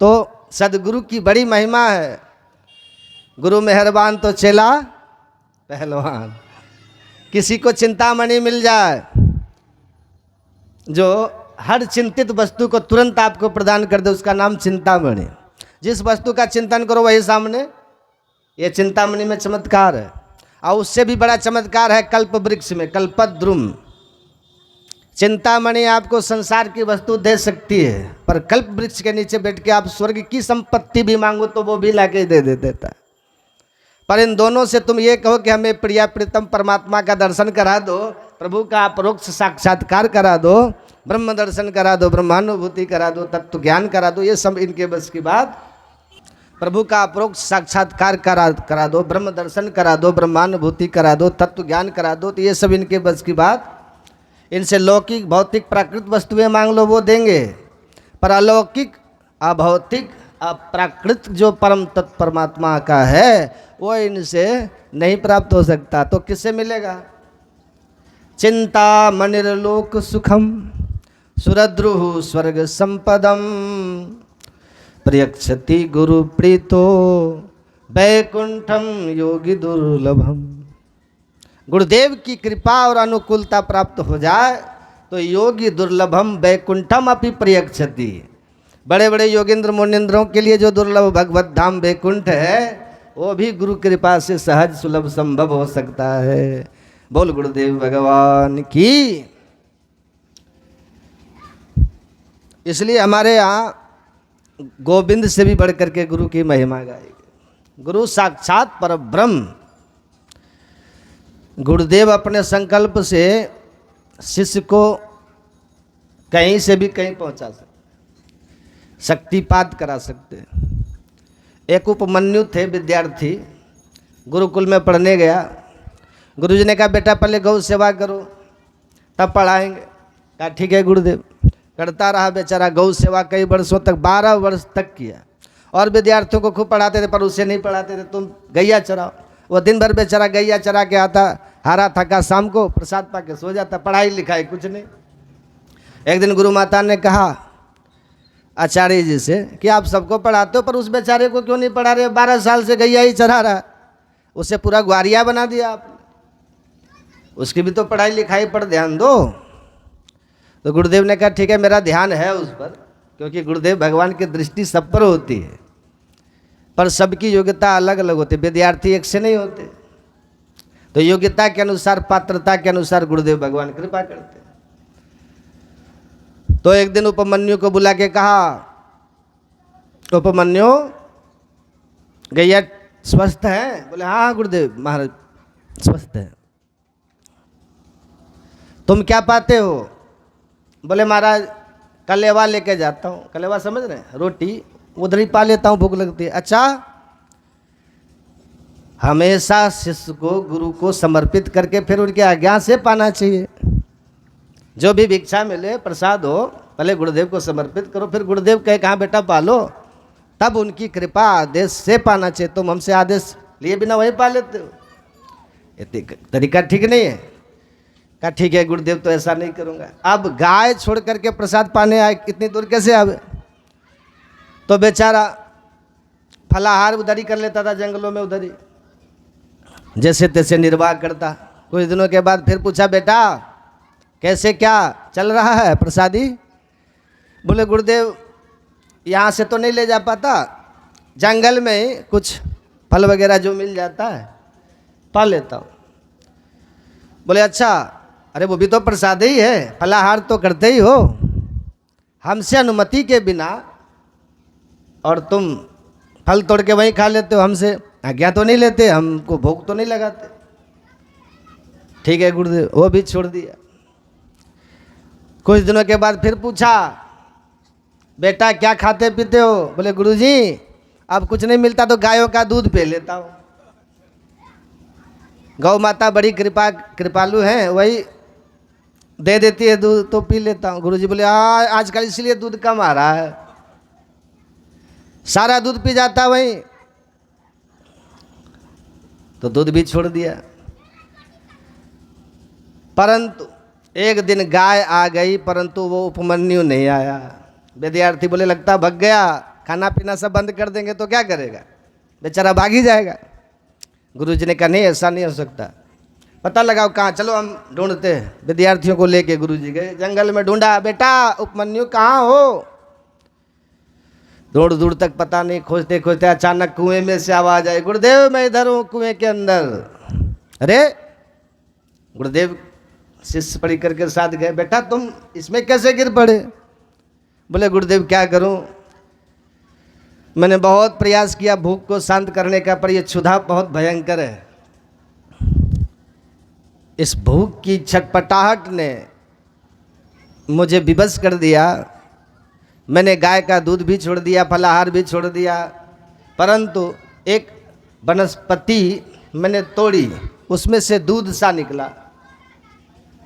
तो सदगुरु की बड़ी महिमा है। गुरु मेहरबान तो चेला पहलवान। किसी को चिंतामणि मिल जाए जो हर चिंतित वस्तु को तुरंत आपको प्रदान कर दे, उसका नाम चिंतामणि। जिस वस्तु का चिंतन करो वही सामने, ये चिंतामणि में चमत्कार है। और उससे भी बड़ा चमत्कार है कल्प वृक्ष में, कल्पद्रुम। चिंतामणि आपको संसार की वस्तु दे सकती है, पर कल्प वृक्ष के नीचे बैठ के आप स्वर्ग की संपत्ति भी मांगो तो वो भी लाके दे देता है। पर इन दोनों से तुम ये कहो कि हमें प्रिया प्रीतम परमात्मा का दर्शन करा दो, प्रभु का अपरोक्ष साक्षात्कार करा दो, ब्रह्म दर्शन करा दो, ब्रह्मानुभूति करा दो, तत्व ज्ञान करा दो, ये सब इनके बस की बात। प्रभु का अपरोक्ष साक्षात्कार करा दो, ब्रह्म दर्शन करा दो, ब्रह्मानुभूति करा दो, तत्व ज्ञान करा दो, तो ये सब इनके बस की बात। इनसे लौकिक भौतिक प्राकृत वस्तुएं मांग लो वो देंगे, पर अलौकिक अभौतिक अप्राकृत जो परम तत्व परमात्मा का है वो इनसे नहीं प्राप्त हो सकता। तो किससे मिलेगा? चिंता मनिर्लोक सुखम सुरद्रुः स्वर्ग संपदम प्रयक्षति गुरु प्रीतो वैकुंठम योगी दुर्लभम। गुरुदेव की कृपा और अनुकूलता प्राप्त हो जाए तो योगी दुर्लभम वैकुंठम अपि प्रयक्षति। बड़े बड़े योगेंद्र मुनींद्रों के लिए जो दुर्लभ भगवत धाम वैकुंठ है वो भी गुरु कृपा से सहज सुलभ संभव हो सकता है। बोल गुरुदेव भगवान की। इसलिए हमारे यहाँ गोविंद से भी बढ़ करके गुरु की महिमा गाएगी। गुरु साक्षात परब्रह्म। गुरुदेव अपने संकल्प से शिष्य को कहीं से भी कहीं पहुंचा सकते, शक्तिपात करा सकते। एक उपमन्यु थे विद्यार्थी, गुरुकुल में पढ़ने गया। गुरुजी ने कहा बेटा पहले गौ सेवा करो तब पढ़ाएंगे। कहा ठीक है गुरुदेव। करता रहा बेचारा गौ सेवा कई वर्षों तक, 12 वर्ष तक किया। और विद्यार्थियों को खूब पढ़ाते थे पर उसे नहीं पढ़ाते थे, तुम गैया चराओ। वो दिन भर बेचारा गैया चरा के आता, हारा थका, शाम को प्रसाद पा के सो जाता, पढ़ाई लिखाई कुछ नहीं। एक दिन गुरु माता ने कहा आचार्य जी से कि आप सबको पढ़ाते हो पर उस बेचारे को क्यों नहीं पढ़ा रहे? 12 साल से गैया ही चरा रहा, उसे पूरा ग्वारिया बना दिया आपने, उसकी भी तो पढ़ाई लिखाई पर ध्यान दो। तो गुरुदेव ने कहा ठीक है मेरा ध्यान है उस पर, क्योंकि गुरुदेव भगवान की दृष्टि सब पर होती है, पर सबकी योग्यता अलग अलग होती है, विद्यार्थी एक से नहीं होते। तो योग्यता के अनुसार, पात्रता के अनुसार गुरुदेव भगवान कृपा करते हैं। तो एक दिन उपमन्यु को बुला के कहा उपमन्यु गैया स्वस्थ है? बोले हाँ गुरुदेव महाराज स्वस्थ है। तुम क्या पाते हो? बोले महाराज कलेवा लेके जाता हूँ। कलेवा समझ रहे हैं? रोटी उधर ही पा लेता हूँ, भूख लगती है। अच्छा, हमेशा शिष्य को गुरु को समर्पित करके फिर उनके आज्ञा से पाना चाहिए। जो भी भिक्षा मिले, प्रसाद हो, पहले गुरुदेव को समर्पित करो, फिर गुरुदेव कहे कहाँ बेटा पालो, तब उनकी कृपा आदेश से पाना चाहिए। तुम हमसे आदेश लिए बिना वही पा लेते हो, ये तरीका ठीक नहीं है। कहा ठीक है गुरुदेव तो ऐसा नहीं करूँगा। अब गाय छोड़ करके प्रसाद पाने आए, कितनी दूर कैसे आवे? तो बेचारा फलाहार उधर ही कर लेता था, जंगलों में उधर ही जैसे तैसे निर्वाह करता। कुछ दिनों के बाद फिर पूछा बेटा कैसे क्या चल रहा है प्रसादी? बोले गुरुदेव यहाँ से तो नहीं ले जा पाता, जंगल में ही कुछ फल वगैरह जो मिल जाता है पा लेता हूँ। बोले अच्छा, अरे वो भी तो प्रसाद ही है, फलाहार तो करते ही हो, हमसे अनुमति के बिना और तुम फल तोड़ के वहीं खा लेते हो, हमसे आज्ञा तो नहीं लेते, हमको भोग तो नहीं लगाते। ठीक है गुरुदेव, वो भी छोड़ दिया। कुछ दिनों के बाद फिर पूछा बेटा क्या खाते पीते हो? बोले गुरुजी अब कुछ नहीं मिलता तो गायों का दूध पी लेता हूँ, गौ माता बड़ी कृपालु हैं, वही दे देती है दूध तो पी लेता हूँ। गुरुजी बोले आजकल इसलिए दूध कम आ रहा है, सारा दूध पी जाता वही, तो दूध भी छोड़ दिया। परंतु एक दिन गाय आ गई, परंतु वो उपमन्यु नहीं आया। विद्यार्थी बोले लगता भग गया, खाना पीना सब बंद कर देंगे तो क्या करेगा? बेचारा भाग ही जाएगा। गुरुजी ने कहा नहीं, ऐसा नहीं हो सकता, पता लगाओ कहाँ, चलो हम ढूंढते हैं। विद्यार्थियों को लेके गुरुजी गए, जंगल में ढूंढा, बेटा उपमन्यु कहाँ हो? दूर दूर तक पता नहीं, खोजते खोजते अचानक कुएं में से आवाज आई, गुरुदेव मैं इधर हूँ कुएं के अंदर। अरे गुरुदेव शिष्य परिकर के साथ गए, बेटा तुम इसमें कैसे गिर पड़े? बोले गुरुदेव क्या करूं, मैंने बहुत प्रयास किया भूख को शांत करने का, पर यह क्षुधा बहुत भयंकर है। इस भूख की छटपटाहट ने मुझे विवश कर दिया। मैंने गाय का दूध भी छोड़ दिया, फलाहार भी छोड़ दिया, परंतु एक वनस्पति मैंने तोड़ी, उसमें से दूध सा निकला।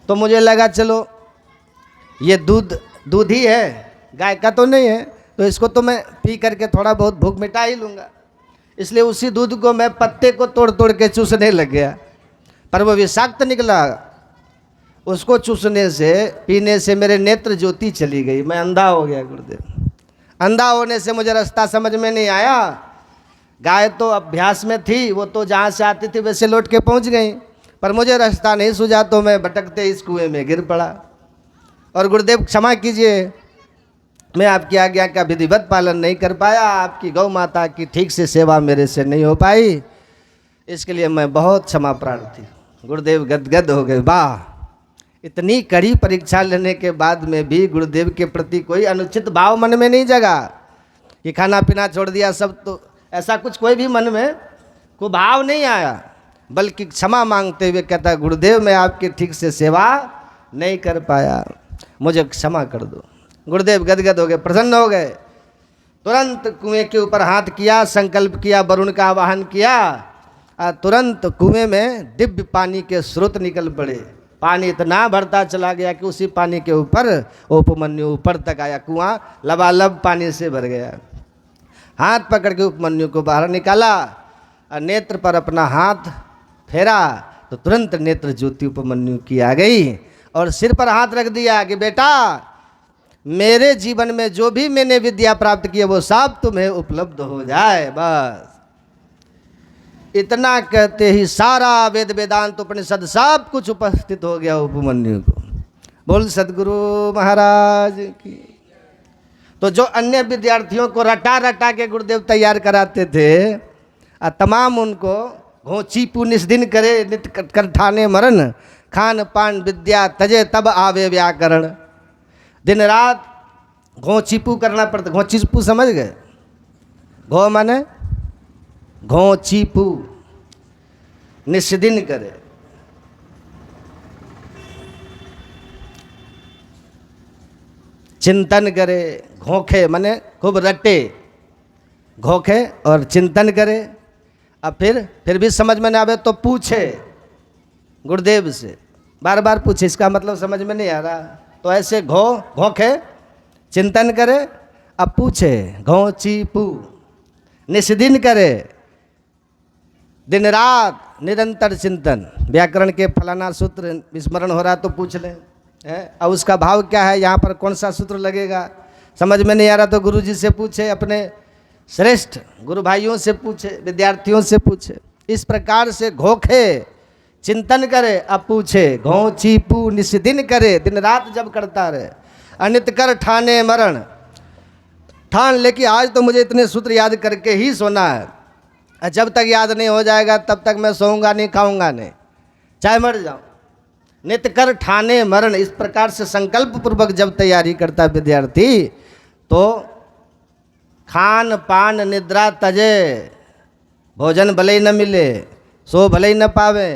तो मुझे लगा चलो ये दूध ही है, गाय का तो नहीं है, तो इसको तो मैं पी करके थोड़ा बहुत भूख मिटा ही लूँगा। इसलिए उसी दूध को मैं पत्ते को तोड़ तोड़ के चूसने लग गया, पर वो विषाक्त निकला। उसको चूसने से, पीने से मेरे नेत्र ज्योति चली गई, मैं अंधा हो गया। गुरुदेव अंधा होने से मुझे रास्ता समझ में नहीं आया। गाय तो अभ्यास में थी, वो तो जहाँ से आती थी वैसे लौट के पहुँच गई, पर मुझे रास्ता नहीं सूझा, तो मैं भटकते इस कुएं में गिर पड़ा। और गुरुदेव क्षमा कीजिए, मैं आपकी आज्ञा का विधिवत पालन नहीं कर पाया, आपकी गौ माता की ठीक से सेवा मेरे से नहीं हो पाई, इसके लिए मैं बहुत क्षमा प्रार्थी। गुरुदेव गदगद हो गए, वाह, इतनी कड़ी परीक्षा लेने के बाद में भी गुरुदेव के प्रति कोई अनुचित भाव मन में नहीं जगा कि खाना पीना छोड़ दिया सब, तो ऐसा कुछ कोई भी मन में कोई भाव नहीं आया, बल्कि क्षमा मांगते हुए कहता है गुरुदेव मैं आपकी ठीक से सेवा नहीं कर पाया, मुझे क्षमा कर दो। गुरुदेव गदगद हो गए, प्रसन्न हो गए, तुरंत कुएं के ऊपर हाथ किया, संकल्प किया, वरुण का आवाहन किया, तुरंत कुएं में दिव्य पानी के स्रोत निकल पड़े। पानी इतना बढ़ता चला गया कि उसी पानी के ऊपर उपमन्यु ऊपर तक आया, कुआं लबालब पानी से भर गया। हाथ पकड़ के उपमन्यु को बाहर निकाला, नेत्र पर अपना हाथ फेरा तो तुरंत नेत्र ज्योति उपमन्यु की आ गई, और सिर पर हाथ रख दिया कि बेटा मेरे जीवन में जो भी मैंने विद्या प्राप्त की है वो सब तुम्हें उपलब्ध हो जाए। बस इतना कहते ही सारा वेद वेदांत उपनिषद सब कुछ उपस्थित हो गया उपमन्यु को। बोल सदगुरु महाराज की। तो जो अन्य विद्यार्थियों को रटा रटा के गुरुदेव तैयार कराते थे, तमाम उनको घोंची निस्दिन करे नित कर ठाने मरण, खान पान विद्या तजे तब आवे व्याकरण। दिन रात घोंचीपू करना पड़ता। घोंचीपू समझ गए? घो माने घोंचीपू, निस्दिन करे। चिंतन करे, घोंखे माने खूब रटे, घोंखे और चिंतन करे। अब फिर भी समझ में ना आवे तो पूछे गुरुदेव से, बार बार पूछे, इसका मतलब समझ में नहीं आ रहा तो ऐसे घोंखे चिंतन करे, अब पूछे घोंचीपू, निस्दिन करे, दिन रात निरंतर चिंतन। व्याकरण के फलाना सूत्र विस्मरण हो रहा तो पूछ ले, अब उसका भाव क्या है, यहाँ पर कौन सा सूत्र लगेगा, समझ में नहीं आ रहा तो गुरुजी से पूछे, अपने श्रेष्ठ गुरु भाइयों से पूछे, विद्यार्थियों से पूछे। इस प्रकार से घोंखे चिंतन करे, अब पूछे घोंचीपू, निस्दिन करे, दिन रात जब करता रहे। अनित कर ठाने मरण, ठान ले कि आज तो मुझे इतने सूत्र याद करके ही सोना है, जब तक याद नहीं हो जाएगा तब तक मैं सोऊंगा नहीं, खाऊंगा नहीं, चाहे मर जाऊं। नित कर ठाने मरण, इस प्रकार से संकल्प पूर्वक जब तैयारी करता विद्यार्थी तो खान पान निद्रा तजे, भोजन भले ही न मिले, सो भले ही न पावे,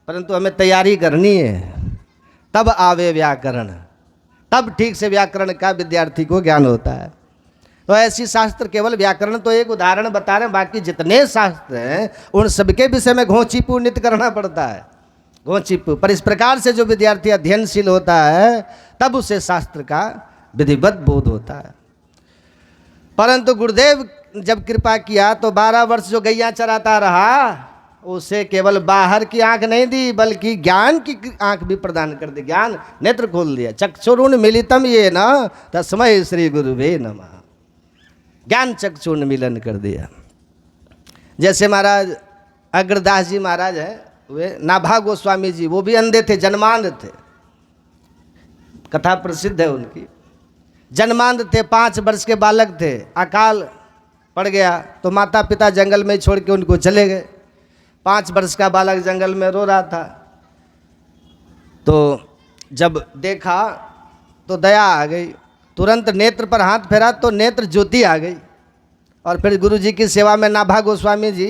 परंतु हमें तैयारी करनी है, तब आवे व्याकरण, तब ठीक से व्याकरण का विद्यार्थी को ज्ञान होता है। तो ऐसी शास्त्र, केवल व्याकरण तो एक उदाहरण बता रहे हैं, बाकी जितने शास्त्र हैं उन सबके विषय में घोंचीपू नित्य करना पड़ता है, घोंचीपू। पर इस प्रकार से जो विद्यार्थी अध्ययनशील होता है तब उसे शास्त्र का विधिवत बोध होता है। परंतु गुरुदेव जब कृपा किया तो 12 वर्ष जो गैया चराता रहा, उसे केवल बाहर की आंख नहीं दी बल्कि ज्ञान की आंख भी प्रदान कर दी, ज्ञान नेत्र खोल दिया। चक्षुरुण मिलितम ये न तस्मै श्री गुरुवे नमः, ज्ञान चक्षुर्ण मिलन कर दिया। जैसे महाराज अग्रदास जी महाराज हैं, वे नाभा गोस्वामी जी, वो भी अंधे थे, जन्मांध थे, कथा प्रसिद्ध है उनकी। जन्मांध थे, 5 वर्ष के बालक थे, अकाल पड़ गया तो माता पिता जंगल में छोड़ के उनको चले गए। 5 वर्ष का बालक जंगल में रो रहा था, तो जब देखा तो दया आ गई, तुरंत नेत्र पर हाथ फेरा तो नेत्र ज्योति आ गई। और फिर गुरु जी की सेवा में नाभा गोस्वामी जी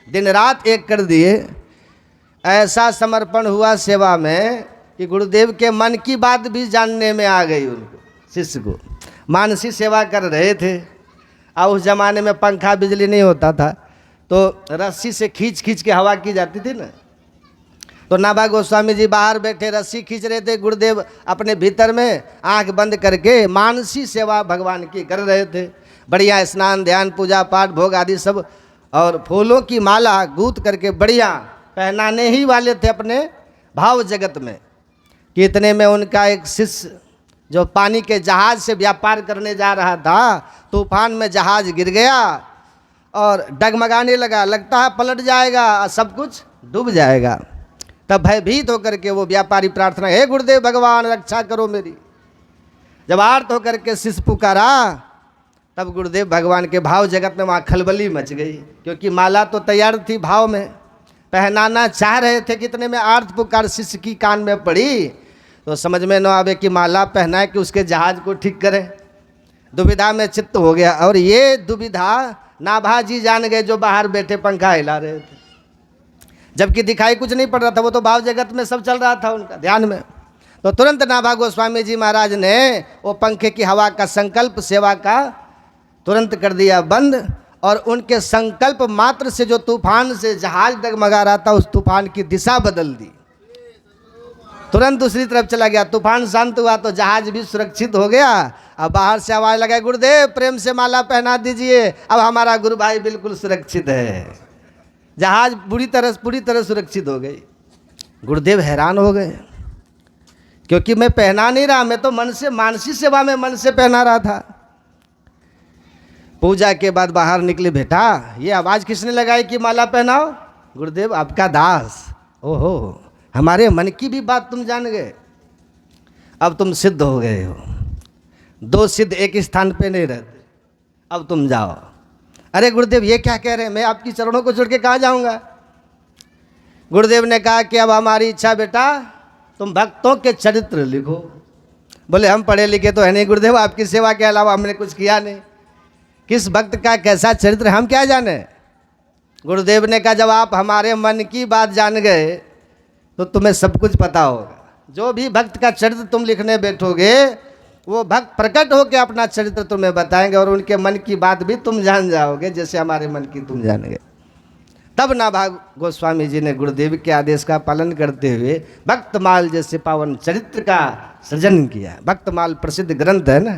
दिन रात एक कर दिए। ऐसा समर्पण हुआ सेवा में कि गुरुदेव के मन की बात भी जानने में आ गई उनको, शिष्य को। मानसी सेवा कर रहे थे, और उस जमाने में पंखा बिजली नहीं होता था, तो रस्सी से खींच खींच के हवा की जाती थी ना। तो नाभा गोस्वामी जी बाहर बैठे रस्सी खींच रहे थे, गुरुदेव अपने भीतर में आंख बंद करके मानसी सेवा भगवान की कर रहे थे। बढ़िया स्नान ध्यान पूजा पाठ भोग आदि सब, और फूलों की माला गूंथ करके बढ़िया पहनाने ही वाले थे अपने भाव जगत में। कि इतने में उनका एक शिष्य जो पानी के जहाज से व्यापार करने जा रहा था, तूफान में जहाज गिर गया और डगमगाने लगा, लगता है पलट जाएगा और सब कुछ डूब जाएगा। तब भयभीत होकर के वो व्यापारी प्रार्थना, हे गुरुदेव भगवान रक्षा करो मेरी। जब आर्त होकर के शिष्य पुकारा, तब गुरुदेव भगवान के भाव जगत में वहाँ खलबली मच गई, क्योंकि माला तो तैयार थी, भाव में पहनाना चाह रहे थे। कितने में आर्त पुकार शिष्य की कान में पड़ी, तो समझ में न आवे कि माला पहनाए कि उसके जहाज को ठीक करें। दुविधा में चित्त हो गया, और ये दुविधा नाभा जी जान गए जो बाहर बैठे पंखा हिला रहे थे, जबकि दिखाई कुछ नहीं पड़ रहा था, वो तो भाव जगत में सब चल रहा था उनका ध्यान में। तो तुरंत नाभा गोस्वामी जी महाराज ने वो पंखे की हवा का संकल्प सेवा का तुरंत कर दिया बंद, और उनके संकल्प मात्र से जो तूफान से जहाज डगमगा रहा था, उस तूफान की दिशा बदल दी, तुरंत दूसरी तरफ चला गया। तूफान शांत हुआ तो जहाज भी सुरक्षित हो गया। अब बाहर से आवाज लगाए, गुरुदेव प्रेम से माला पहना दीजिए, अब हमारा गुरु भाई बिल्कुल सुरक्षित है। जहाज पूरी तरह सुरक्षित हो गई। गुरुदेव हैरान हो गए, क्योंकि मैं पहना नहीं रहा, मैं तो मन से मानसी सेवा में मन से पहना रहा था। पूजा के बाद बाहर निकले, बेटा ये आवाज़ किसने लगाई कि माला पहनाओ? गुरुदेव आपका दास। ओहो, हमारे मन की भी बात तुम जान गए, अब तुम सिद्ध हो गए हो। 2 सिद्ध एक स्थान पे नहीं रहते, अब तुम जाओ। अरे गुरुदेव ये क्या कह रहे हैं, मैं आपकी चरणों को छोड़ के कहाँ जाऊँगा? गुरुदेव ने कहा कि अब हमारी इच्छा बेटा, तुम भक्तों के चरित्र लिखो। बोले हम पढ़े लिखे तो है नहीं गुरुदेव, आपकी सेवा के अलावा हमने कुछ किया नहीं, किस भक्त का कैसा चरित्र हम क्या जाने। गुरुदेव ने कहा जब आप हमारे मन की बात जान गए तो तुम्हें सब कुछ पता होगा। जो भी भक्त का चरित्र तुम लिखने बैठोगे, वो भक्त प्रकट होकर अपना चरित्र तुम्हें बताएंगे, और उनके मन की बात भी तुम जान जाओगे, जैसे हमारे मन की तुम जान गए। तब नाभा गोस्वामी जी ने गुरुदेव के आदेश का पालन करते हुए भक्तमाल जैसे पावन चरित्र का सृजन किया। भक्तमाल प्रसिद्ध ग्रंथ है ना।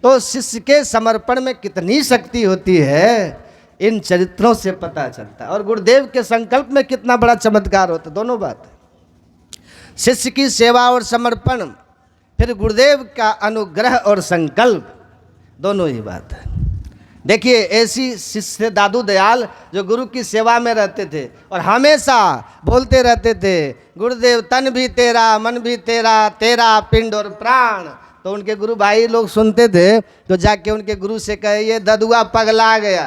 तो शिष्य के समर्पण में कितनी शक्ति होती है, इन चरित्रों से पता चलता है। और गुरुदेव के संकल्प में कितना बड़ा चमत्कार होता है, दोनों बात है। शिष्य की सेवा और समर्पण, फिर गुरुदेव का अनुग्रह और संकल्प, दोनों ही बात है। देखिए ऐसी शिष्य दादू दयाल जो गुरु की सेवा में रहते थे और हमेशा बोलते रहते थे, गुरुदेव तन भी तेरा मन भी तेरा, तेरा पिंड और प्राण। तो उनके गुरु भाई लोग सुनते थे, तो जाके उनके गुरु से कहे ये ददुआ पगला गया।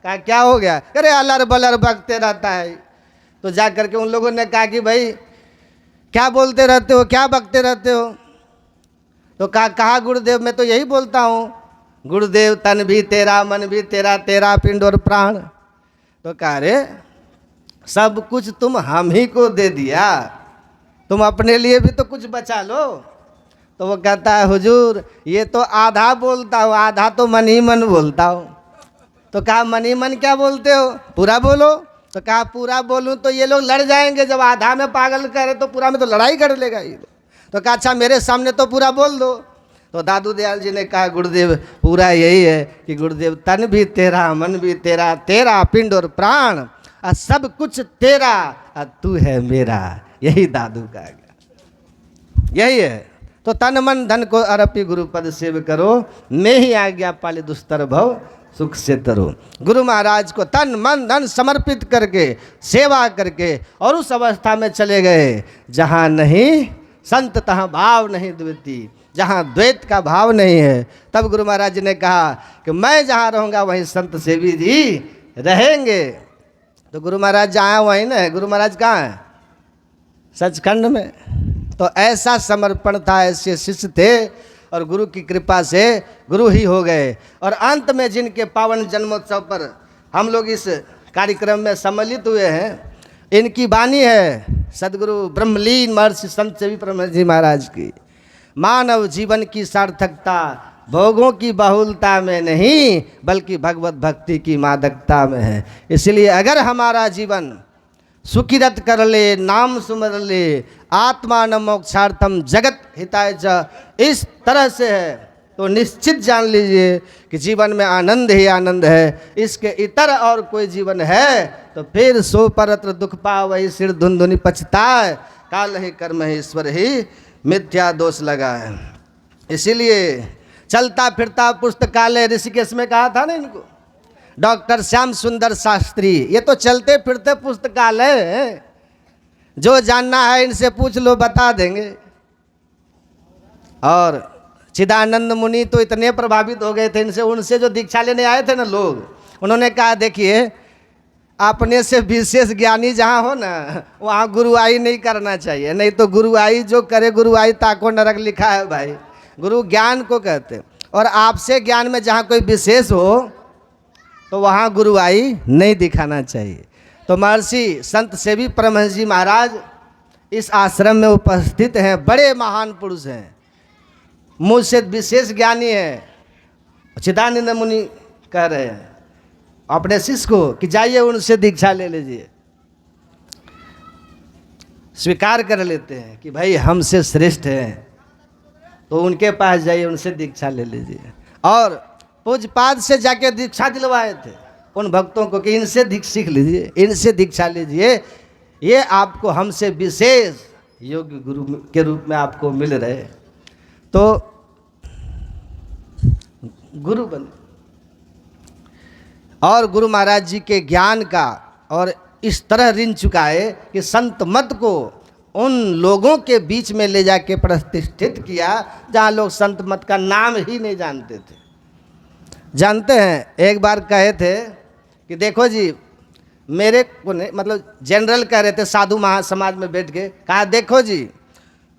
कहा क्या हो गया? अरे अलर बलर बकते रहता है। तो जा करके उन लोगों ने कहा कि भाई क्या बोलते रहते हो, क्या बकते रहते हो? तो कहा गुरुदेव मैं तो यही बोलता हूँ, गुरुदेव तन भी तेरा मन भी तेरा, तेरा पिंड और प्राण। तो कहा रे सब कुछ तुम हम ही को दे दिया, तुम अपने लिए भी तो कुछ बचा लो। तो वो कहता है हुजूर ये तो आधा बोलता हूँ, आधा तो मन ही मन बोलता हूँ। तो कहा मन ही मन क्या बोलते हो, पूरा बोलो। तो कहा पूरा बोलूँ तो ये लोग लड़ जाएंगे, जब आधा में पागल करे तो पूरा में तो लड़ाई कर लेगा ये लोग। तो कहा अच्छा मेरे सामने तो पूरा बोल दो। तो दादू दयाल जी ने कहा गुरुदेव पूरा यही है कि गुरुदेव तन भी तेरा मन भी तेरा, तेरा पिंड और प्राण, और सब कुछ तेरा और तू है मेरा। यही दादू का यही है। तो तन मन धन को अर्पी गुरुपद सेव करो, मैं ही आज्ञा पाले दुस्तर भव सुख से तरो। गुरु महाराज को तन मन धन समर्पित करके सेवा करके और उस अवस्था में चले गए जहाँ नहीं संत तहाँ भाव नहीं द्वैती, जहाँ द्वैत का भाव नहीं है। तब गुरु महाराज जी ने कहा कि मैं जहाँ रहूँगा वहीं संत सेवी जी रहेंगे। तो गुरु महाराज जहाँ वहीं ना, गुरु महाराज कहाँ हैं? सचखंड में। तो ऐसा समर्पण था, ऐसे शिष्य थे और गुरु की कृपा से गुरु ही हो गए। और अंत में जिनके पावन जन्मोत्सव पर हम लोग इस कार्यक्रम में सम्मिलित हुए हैं, इनकी वाणी है सदगुरु ब्रह्मलीन महर्षि संत सेवी परम जी महाराज की। मानव जीवन की सार्थकता भोगों की बहुलता में नहीं बल्कि भगवत भक्ति की मादकता में है। इसलिए अगर हमारा जीवन सुखिरत कर ले, नाम सुमर ले, आत्मान मोक्षार्थम जगत हिताय च, इस तरह से है तो निश्चित जान लीजिए कि जीवन में आनंद ही आनंद है। इसके इतर और कोई जीवन है तो फिर सो परत्र दुख पावई सिर धुंधुनि पछताए, काल ही कर्म ही ईश्वर ही मिथ्या दोष लगा है। इसीलिए चलता फिरता पुस्तकालय ऋषिकेश में कहा था ना इनको, डॉक्टर श्याम सुंदर शास्त्री, ये तो चलते फिरते पुस्तकालय है, जो जानना है इनसे पूछ लो बता देंगे। और चिदानंद मुनि तो इतने प्रभावित हो गए थे इनसे, उनसे जो दीक्षा लेने आए थे ना लोग, उन्होंने कहा देखिए अपने से विशेष ज्ञानी जहाँ हो ना वहाँ गुरुआई नहीं करना चाहिए, नहीं तो गुरुआई जो करे गुरुआई ताको नरक लिखा है भाई। गुरु ज्ञान को कहते, और आपसे ज्ञान में जहाँ कोई विशेष हो तो वहाँ गुरुआई नहीं दिखाना चाहिए। तो महर्षि संत सेवी परमहंस जी महाराज इस आश्रम में उपस्थित हैं, बड़े महान पुरुष हैं, मुझसे विशेष ज्ञानी है। चिदानंद मुनि कह रहे हैं अपने शिष्य को कि जाइए उनसे दीक्षा ले लीजिए। स्वीकार कर लेते हैं कि भाई हमसे श्रेष्ठ हैं, तो उनके पास जाइए, उनसे दीक्षा ले लीजिए। और पूज्यपाद से जाके दीक्षा दिलवाए थे उन भक्तों को कि इनसे सीख लीजिए, इनसे दीक्षा लीजिए, ये आपको हमसे विशेष योग्य गुरु के रूप में आपको मिल रहे। तो गुरु बने और गुरु महाराज जी के ज्ञान का और इस तरह ऋण चुकाए कि संत मत को उन लोगों के बीच में ले जाके प्रतिष्ठित किया जहाँ लोग संत मत का नाम ही नहीं जानते थे। जानते हैं, एक बार कहे थे कि देखो जी मेरे को नहीं, मतलब जनरल कह रहे थे साधु महासमाज में बैठ के, कहा देखो जी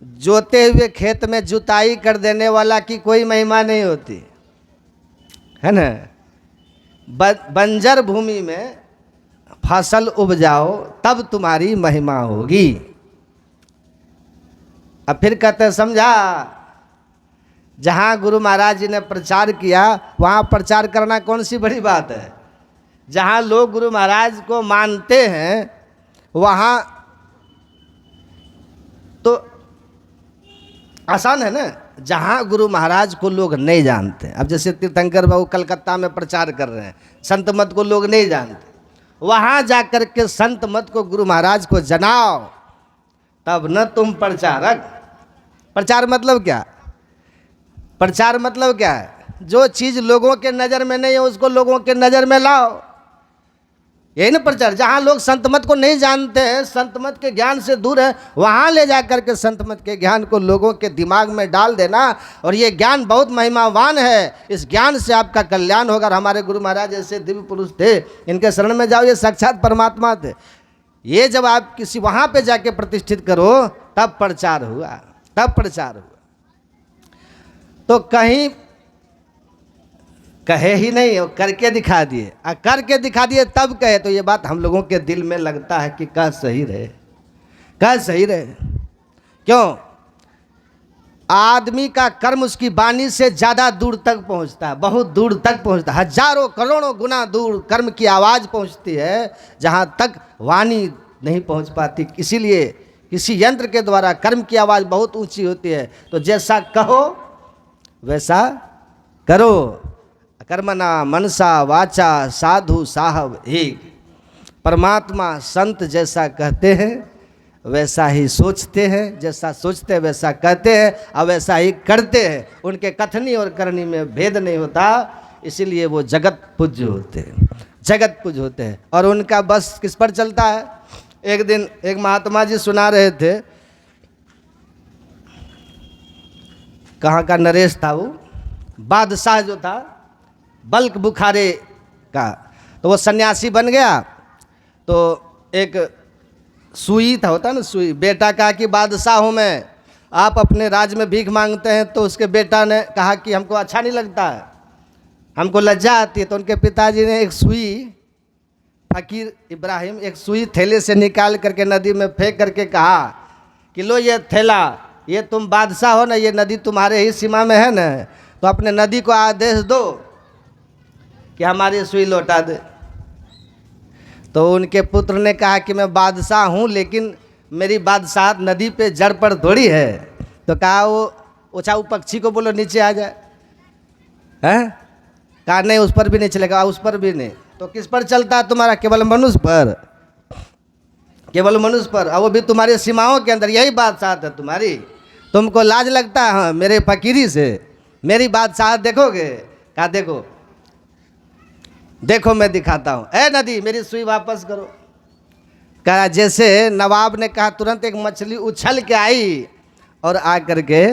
जोते हुए खेत में जुताई कर देने वाला की कोई महिमा नहीं होती है ना। बंजर भूमि में फसल उपजाओ तब तुम्हारी महिमा होगी। अब फिर कहते समझा, जहाँ गुरु महाराज जी ने प्रचार किया वहाँ प्रचार करना कौन सी बड़ी बात है। जहाँ लोग गुरु महाराज को मानते हैं वहाँ तो आसान है ना। जहाँ गुरु महाराज को लोग नहीं जानते, अब जैसे तीर्थंकर बाबू कलकत्ता में प्रचार कर रहे हैं, संत मत को लोग नहीं जानते, वहाँ जा कर के संत मत को गुरु महाराज को जनाओ, तब न तुम प्रचारक। प्रचार मतलब क्या? प्रचार मतलब क्या है? जो चीज़ लोगों के नज़र में नहीं है उसको लोगों के नज़र में लाओ, यही ना प्रचार। जहाँ लोग संत मत को नहीं जानते हैं, संत मत के ज्ञान से दूर है, वहाँ ले जा कर के संत मत के ज्ञान को लोगों के दिमाग में डाल देना। और ये ज्ञान बहुत महिमावान है, इस ज्ञान से आपका कल्याण होगा। हमारे गुरु महाराज ऐसे दिव्य पुरुष थे, इनके शरण में जाओ, ये साक्षात परमात्मा थे। ये जब आप किसी वहाँ पे जाके प्रतिष्ठित करो तब प्रचार हुआ, तब प्रचार हुआ। तो कहीं कहे ही नहीं, करके दिखा दिए, करके दिखा दिए तब कहे, तो ये बात हम लोगों के दिल में लगता है कि कह सही रहे, कह सही रहे। क्यों? आदमी का कर्म उसकी वाणी से ज़्यादा दूर तक पहुंचता है, बहुत दूर तक पहुंचता है, हजारों करोड़ों गुना दूर कर्म की आवाज़ पहुंचती है जहां तक वाणी नहीं पहुंच पाती। इसीलिए किसी यंत्र के द्वारा कर्म की आवाज़ बहुत ऊंची होती है। तो जैसा कहो वैसा करो, कर्मणा मनसा वाचा साधु साहब एक। परमात्मा संत जैसा कहते हैं वैसा ही सोचते हैं, जैसा सोचते हैं वैसा कहते हैं और वैसा ही करते हैं। उनके कथनी और करनी में भेद नहीं होता। इसीलिए वो जगत पूज्य होते हैं, जगत पूज्य होते हैं। और उनका बस किस पर चलता है? एक दिन एक महात्मा जी सुना रहे थे, कहाँ का नरेश था, वो बादशाह जो था बल्क बुखारे का, तो वो सन्यासी बन गया। तो एक सुई था, होता ना सुई, बेटा कहा कि बादशाह हूँ मैं, आप अपने राज्य में भीख मांगते हैं। तो उसके बेटा ने कहा कि हमको अच्छा नहीं लगता है, हमको लज्जा आती है। तो उनके पिताजी ने एक सुई, फकीर इब्राहिम एक सुई थैले से निकाल करके नदी में फेंक करके कहा कि लो ये थैला, ये तुम बादशाह हो ना, ये नदी तुम्हारे ही सीमा में है ना, तो अपने नदी को आदेश दो कि हमारी सुई लौटा दे। तो उनके पुत्र ने कहा कि मैं बादशाह हूँ, लेकिन मेरी बादशाहत नदी पे जड़ पर थोड़ी है। तो कहा वो उछाऊ पक्षी को बोलो नीचे आ जाए, हैं? कहा नहीं, उस पर भी नहीं चलेगा, उस पर भी नहीं। तो किस पर चलता है तुम्हारा? केवल मनुष्य पर, केवल मनुष्य पर, और वो भी तुम्हारी सीमाओं के अंदर। यही बादशाहत है तुम्हारी। तुमको लाज लगता है हाँ मेरे फकीरी से मेरी बादशाहत देखोगे? कहा देखो, देखो मैं दिखाता हूँ। ए नदी, मेरी सुई वापस करो। कहा जैसे नवाब ने कहा, तुरंत एक मछली उछल के आई और आ करके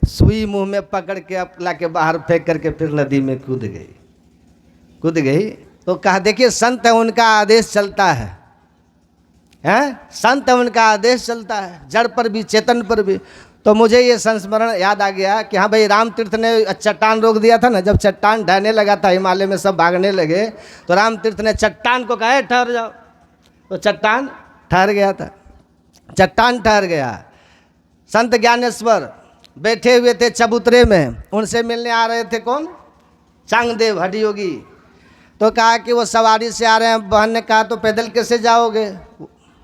सुई मुंह में पकड़ के अपना के बाहर फेंक करके फिर नदी में कूद गई। तो कहा देखिए, संत है, उनका आदेश चलता है, हैं? संत है, उनका आदेश चलता है, जड़ पर भी चेतन पर भी। तो मुझे ये संस्मरण याद आ गया कि हाँ भाई, राम तीर्थ ने चट्टान रोक दिया था ना, जब चट्टान ढहने लगा था, हिमालय में सब भागने लगे, तो राम तीर्थ ने चट्टान को कहा ठहर जाओ, तो चट्टान ठहर गया था, चट्टान ठहर गया। संत ज्ञानेश्वर बैठे हुए थे चबूतरे में, उनसे मिलने आ रहे थे कौन? चांगदेव हठयोगी। तो कहा कि वो सवारी से आ रहे हैं। बहन ने कहा तो पैदल कैसे जाओगे,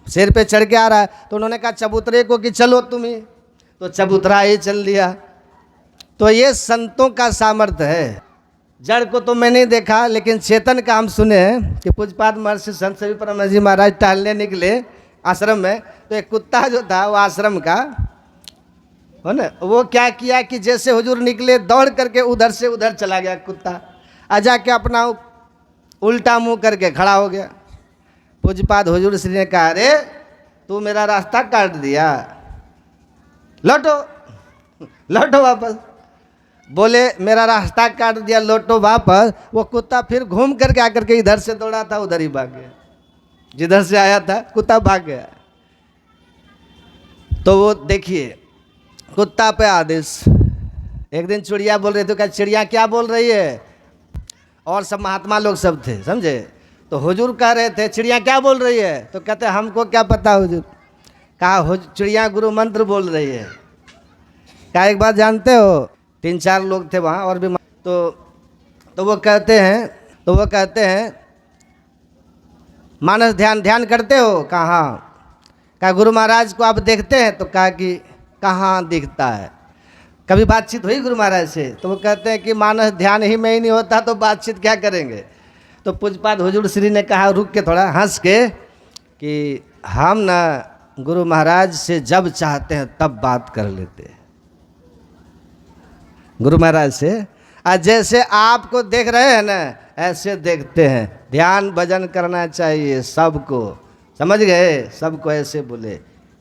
सिर पे चढ़ के आ रहा है। तो उन्होंने कहा चबूतरे को कि चलो तुम ही, तो चबूतरा ही चल दिया। तो ये संतों का सामर्थ्य है। जड़ को तो मैं नहीं देखा, लेकिन चेतन का हम सुने हैं कि पूज्यपाद महर्षि संत सभी परमानंद जी महाराज टहलने निकले आश्रम में, तो एक कुत्ता जो था वो आश्रम का हो ना, वो क्या किया कि जैसे हुजूर निकले दौड़ करके उधर से उधर चला गया कुत्ता, आ जाके अपना उल्टा मुंह करके खड़ा हो गया। पूज्यपाद हुजूर श्री ने कहा, अरे तू मेरा रास्ता काट दिया, लौटो लौटो वापस। बोले मेरा रास्ता काट दिया, लौटो वापस। वो कुत्ता फिर घूम करके आकर के इधर से दौड़ा था, उधर ही भाग गया, जिधर से आया था कुत्ता भाग गया। तो वो देखिए, कुत्ता पे आदेश। एक दिन चिड़िया बोल रहे थे, क्या चिड़िया क्या बोल रही है? और सब महात्मा लोग सब थे, समझे? तो हुजूर कह रहे थे चिड़िया क्या बोल रही है? तो कहते हमको क्या पता हुजूर। कहा चिड़िया गुरु मंत्र बोल रही है। क्या एक बात जानते हो, 3-4 लोग थे वहाँ और भी, तो वो कहते हैं मानस ध्यान करते हो? कहा गुरु महाराज को आप देखते हैं? तो कहा कि कहाँ दिखता है, कभी बातचीत हुई गुरु महाराज से? तो वो कहते हैं कि मानस ध्यान ही में ही नहीं होता तो बातचीत क्या करेंगे। तो पूज्यपाद हुजूर श्री ने कहा रुक के थोड़ा हंस के कि हम ना गुरु महाराज से जब चाहते हैं तब बात कर लेते हैं, गुरु महाराज से। आज जैसे आपको देख रहे हैं ना, ऐसे देखते हैं। ध्यान भजन करना चाहिए सबको, समझ गए? सबको ऐसे बोले,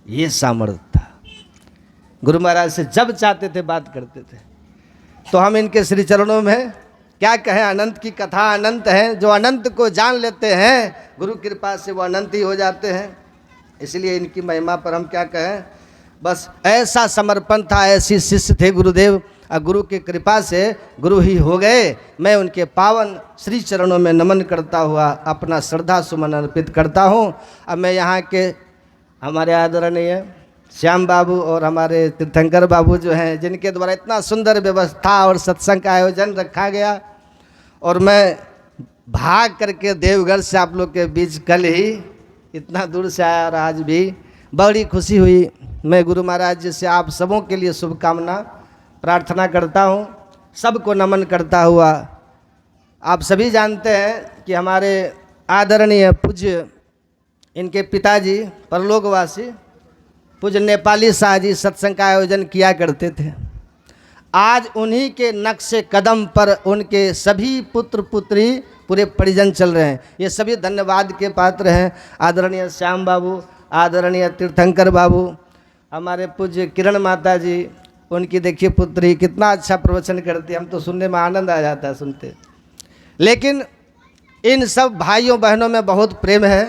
ये सामर्थ्य था। गुरु महाराज से जब चाहते थे बात करते थे। तो हम इनके श्री चरणों में क्या कहें, अनंत की कथा अनंत है। जो अनंत को जान लेते हैं गुरु कृपा से वो अनंत ही हो जाते हैं। इसलिए इनकी महिमा पर हम क्या कहें, बस ऐसा समर्पण था, ऐसी शिष्य थे गुरुदेव, और गुरु की कृपा से गुरु ही हो गए। मैं उनके पावन श्री चरणों में नमन करता हुआ अपना श्रद्धा सुमन अर्पित करता हूँ। अब मैं यहाँ के हमारे आदरणीय श्याम बाबू और हमारे तीर्थंकर बाबू जो हैं, जिनके द्वारा इतना सुंदर व्यवस्था और सत्संग का आयोजन रखा गया, और मैं भाग करके देवघर से आप लोग के बीच कल ही इतना दूर से आया और आज भी बड़ी खुशी हुई। मैं गुरु महाराज जी से आप सबों के लिए शुभकामना प्रार्थना करता हूँ, सबको नमन करता हुआ। आप सभी जानते हैं कि हमारे आदरणीय पूज्य इनके पिताजी परलोकवासी पूज्य नेपाली शाह जी सत्संग का आयोजन किया करते थे। आज उन्हीं के नक्शे कदम पर उनके सभी पुत्र पुत्री पूरे परिजन चल रहे हैं। ये सभी धन्यवाद के पात्र हैं। आदरणीय श्याम बाबू, आदरणीय तीर्थंकर बाबू, हमारे पूज्य किरण माता जी, उनकी देखिए पुत्री कितना अच्छा प्रवचन करती है, हम तो सुनने में आनंद आ जाता है सुनते। लेकिन इन सब भाइयों बहनों में बहुत प्रेम है।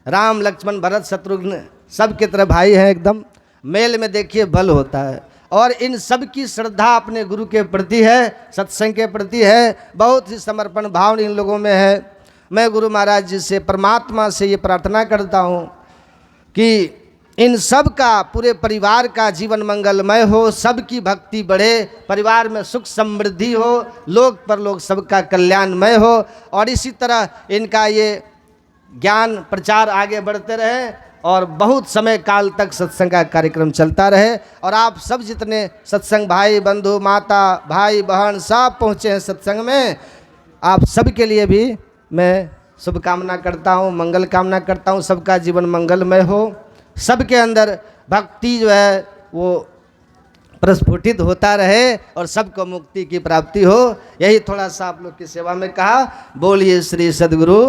राम लक्ष्मण भरत शत्रुघ्न सब की तरह भाई हैं एकदम। मेल में देखिए बल होता है। और इन सब की श्रद्धा अपने गुरु के प्रति है, सत्संग के प्रति है, बहुत ही समर्पण भाव इन लोगों में है। मैं गुरु महाराज जी से, परमात्मा से ये प्रार्थना करता हूँ कि इन सब का, पूरे परिवार का जीवन मंगलमय हो, सबकी भक्ति बढ़े, परिवार में सुख समृद्धि हो, लोक परलोक सबका कल्याणमय हो, और इसी तरह इनका ये ज्ञान प्रचार आगे बढ़ते रहे और बहुत समय काल तक सत्संग का कार्यक्रम चलता रहे। और आप सब जितने सत्संग भाई बंधु माता भाई बहन सब पहुँचे हैं सत्संग में, आप सब के लिए भी मैं शुभकामना करता हूँ, मंगल कामना करता हूँ। सबका जीवन मंगलमय हो, सबके अंदर भक्ति जो है वो प्रस्फुटित होता रहे और सबको मुक्ति की प्राप्ति हो। यही थोड़ा सा आप लोग की सेवा में कहा। बोलिए श्री सद्गुरु।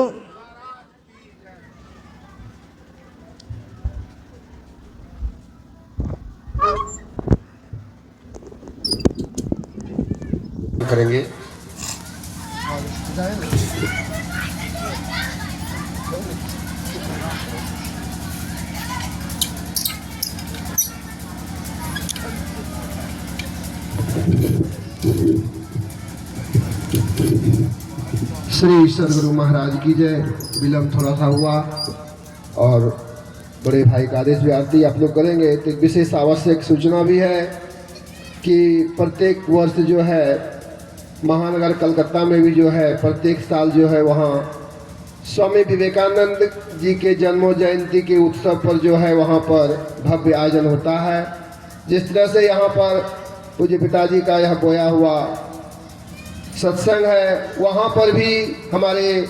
करेंगे श्री सद्गुरु महाराज की जय। विलम्ब थोड़ा सा हुआ और बड़े भाई का आदेश भी आरती आप लोग करेंगे। तो एक विशेष आवश्यक सूचना भी है कि प्रत्येक वर्ष जो है महानगर कलकत्ता में भी जो है प्रत्येक साल जो है वहाँ स्वामी विवेकानंद जी के जन्मो जयंती के उत्सव पर जो है वहाँ पर भव्य आयोजन होता है। जिस तरह से यहाँ पर पूज्य पिताजी का यह बोया हुआ सत्संग है, वहाँ पर भी हमारे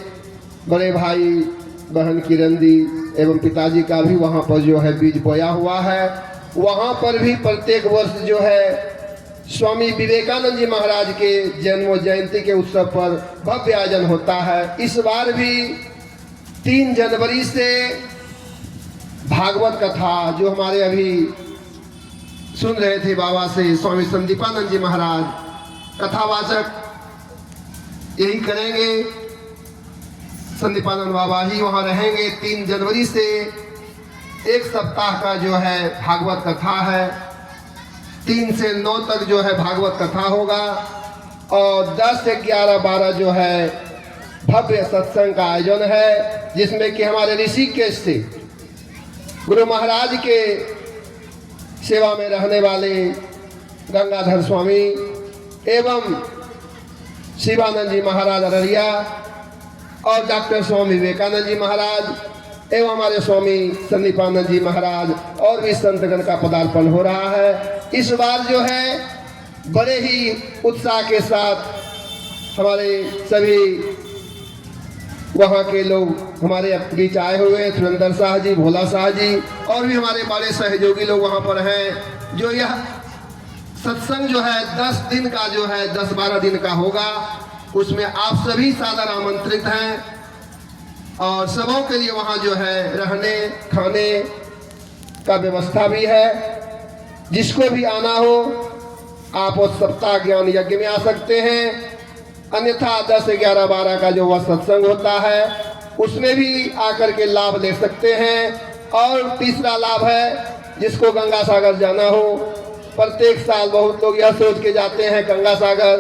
बड़े भाई बहन किरण दी एवं पिताजी का भी वहाँ पर जो है बीज बोया हुआ है। वहाँ पर भी प्रत्येक वर्ष जो है स्वामी विवेकानंद जी महाराज के जन्म जयंती के उत्सव पर भव्य आयोजन होता है। इस बार भी 3 जनवरी से भागवत कथा जो हमारे अभी सुन रहे थे बाबा से, स्वामी संदीपानंद जी महाराज कथावाचक यही करेंगे। संदीपानंद बाबा ही वहाँ रहेंगे। 3 जनवरी से 1 सप्ताह का जो है भागवत कथा है। 3 से 9 तक जो है भागवत कथा होगा और 10 से 11, 12 जो है भव्य सत्संग का आयोजन है, जिसमें कि हमारे ऋषिकेश से गुरु महाराज के सेवा में रहने वाले गंगाधर स्वामी एवं शिवानंद जी महाराज अररिया और डॉक्टर स्वामी विवेकानंद जी महाराज एवं हमारे स्वामी संदीपानंद जी महाराज और भी संतगण का पदार्पण हो रहा है। इस बार जो है बड़े ही उत्साह के साथ हमारे सभी वहाँ के लोग हमारे बीच आए हुए हैं। सुरेंद्र शाह जी, भोला शाह जी और भी हमारे बड़े सहयोगी लोग वहाँ पर हैं। जो यह सत्संग जो है 10 दिन का जो है 10-12 दिन का होगा, उसमें आप सभी सादर आमंत्रित हैं और सबों के लिए वहाँ जो है रहने खाने का व्यवस्था भी है। जिसको भी आना हो आप उस सप्ताह ज्ञान यज्ञ में आ सकते हैं, अन्यथा 10 से 11, 12 का जो वह सत्संग होता है उसमें भी आकर के लाभ ले सकते हैं। और तीसरा लाभ है जिसको गंगा सागर जाना हो, प्रत्येक साल बहुत लोग यह सोच के जाते हैं गंगा सागर,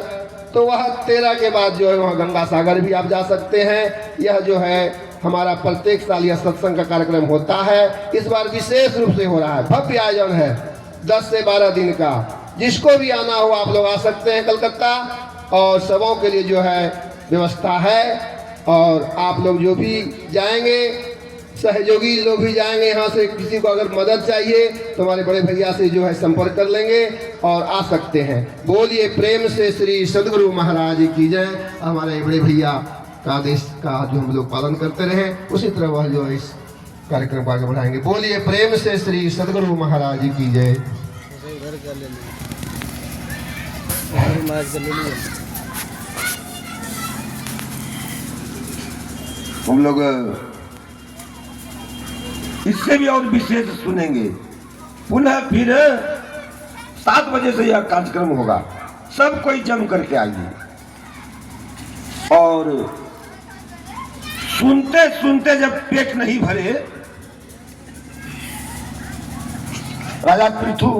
तो वह 13 के बाद जो है वहाँ गंगा सागर भी आप जा सकते हैं। यह जो है हमारा प्रत्येक साल यह सत्संग का कार्यक्रम होता है। इस बार विशेष रूप से हो रहा है, भव्य आयोजन है 10 से 12 दिन का। जिसको भी आना हो आप लोग आ सकते हैं कलकत्ता और सबों के लिए जो है व्यवस्था है। और आप लोग जो भी जाएंगे, सहयोगी लोग भी जाएंगे यहाँ से, किसी को अगर मदद चाहिए तो हमारे बड़े भैया से जो है संपर्क कर लेंगे और आ सकते हैं। बोलिए प्रेम से श्री सद्गुरु महाराज की जय। हमारे बड़े भैया का आदेश का जो हम लोग पालन करते रहे, उसी तरह वह जो इस कार्यक्रम को आगे बढ़ाएंगे। बोलिए प्रेम से श्री सद्गुरु महाराज की जय। हम लोग इससे भी और विशेष सुनेंगे। पुनः फिर 7 बजे से यह कार्यक्रम होगा, सब कोई जम करके आइए। और सुनते सुनते जब पेट नहीं भरे, राजा पृथु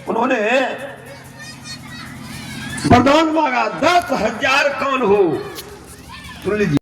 उन्होंने वरदान मांगा 10,000 कौन हो। सुन लीजिए।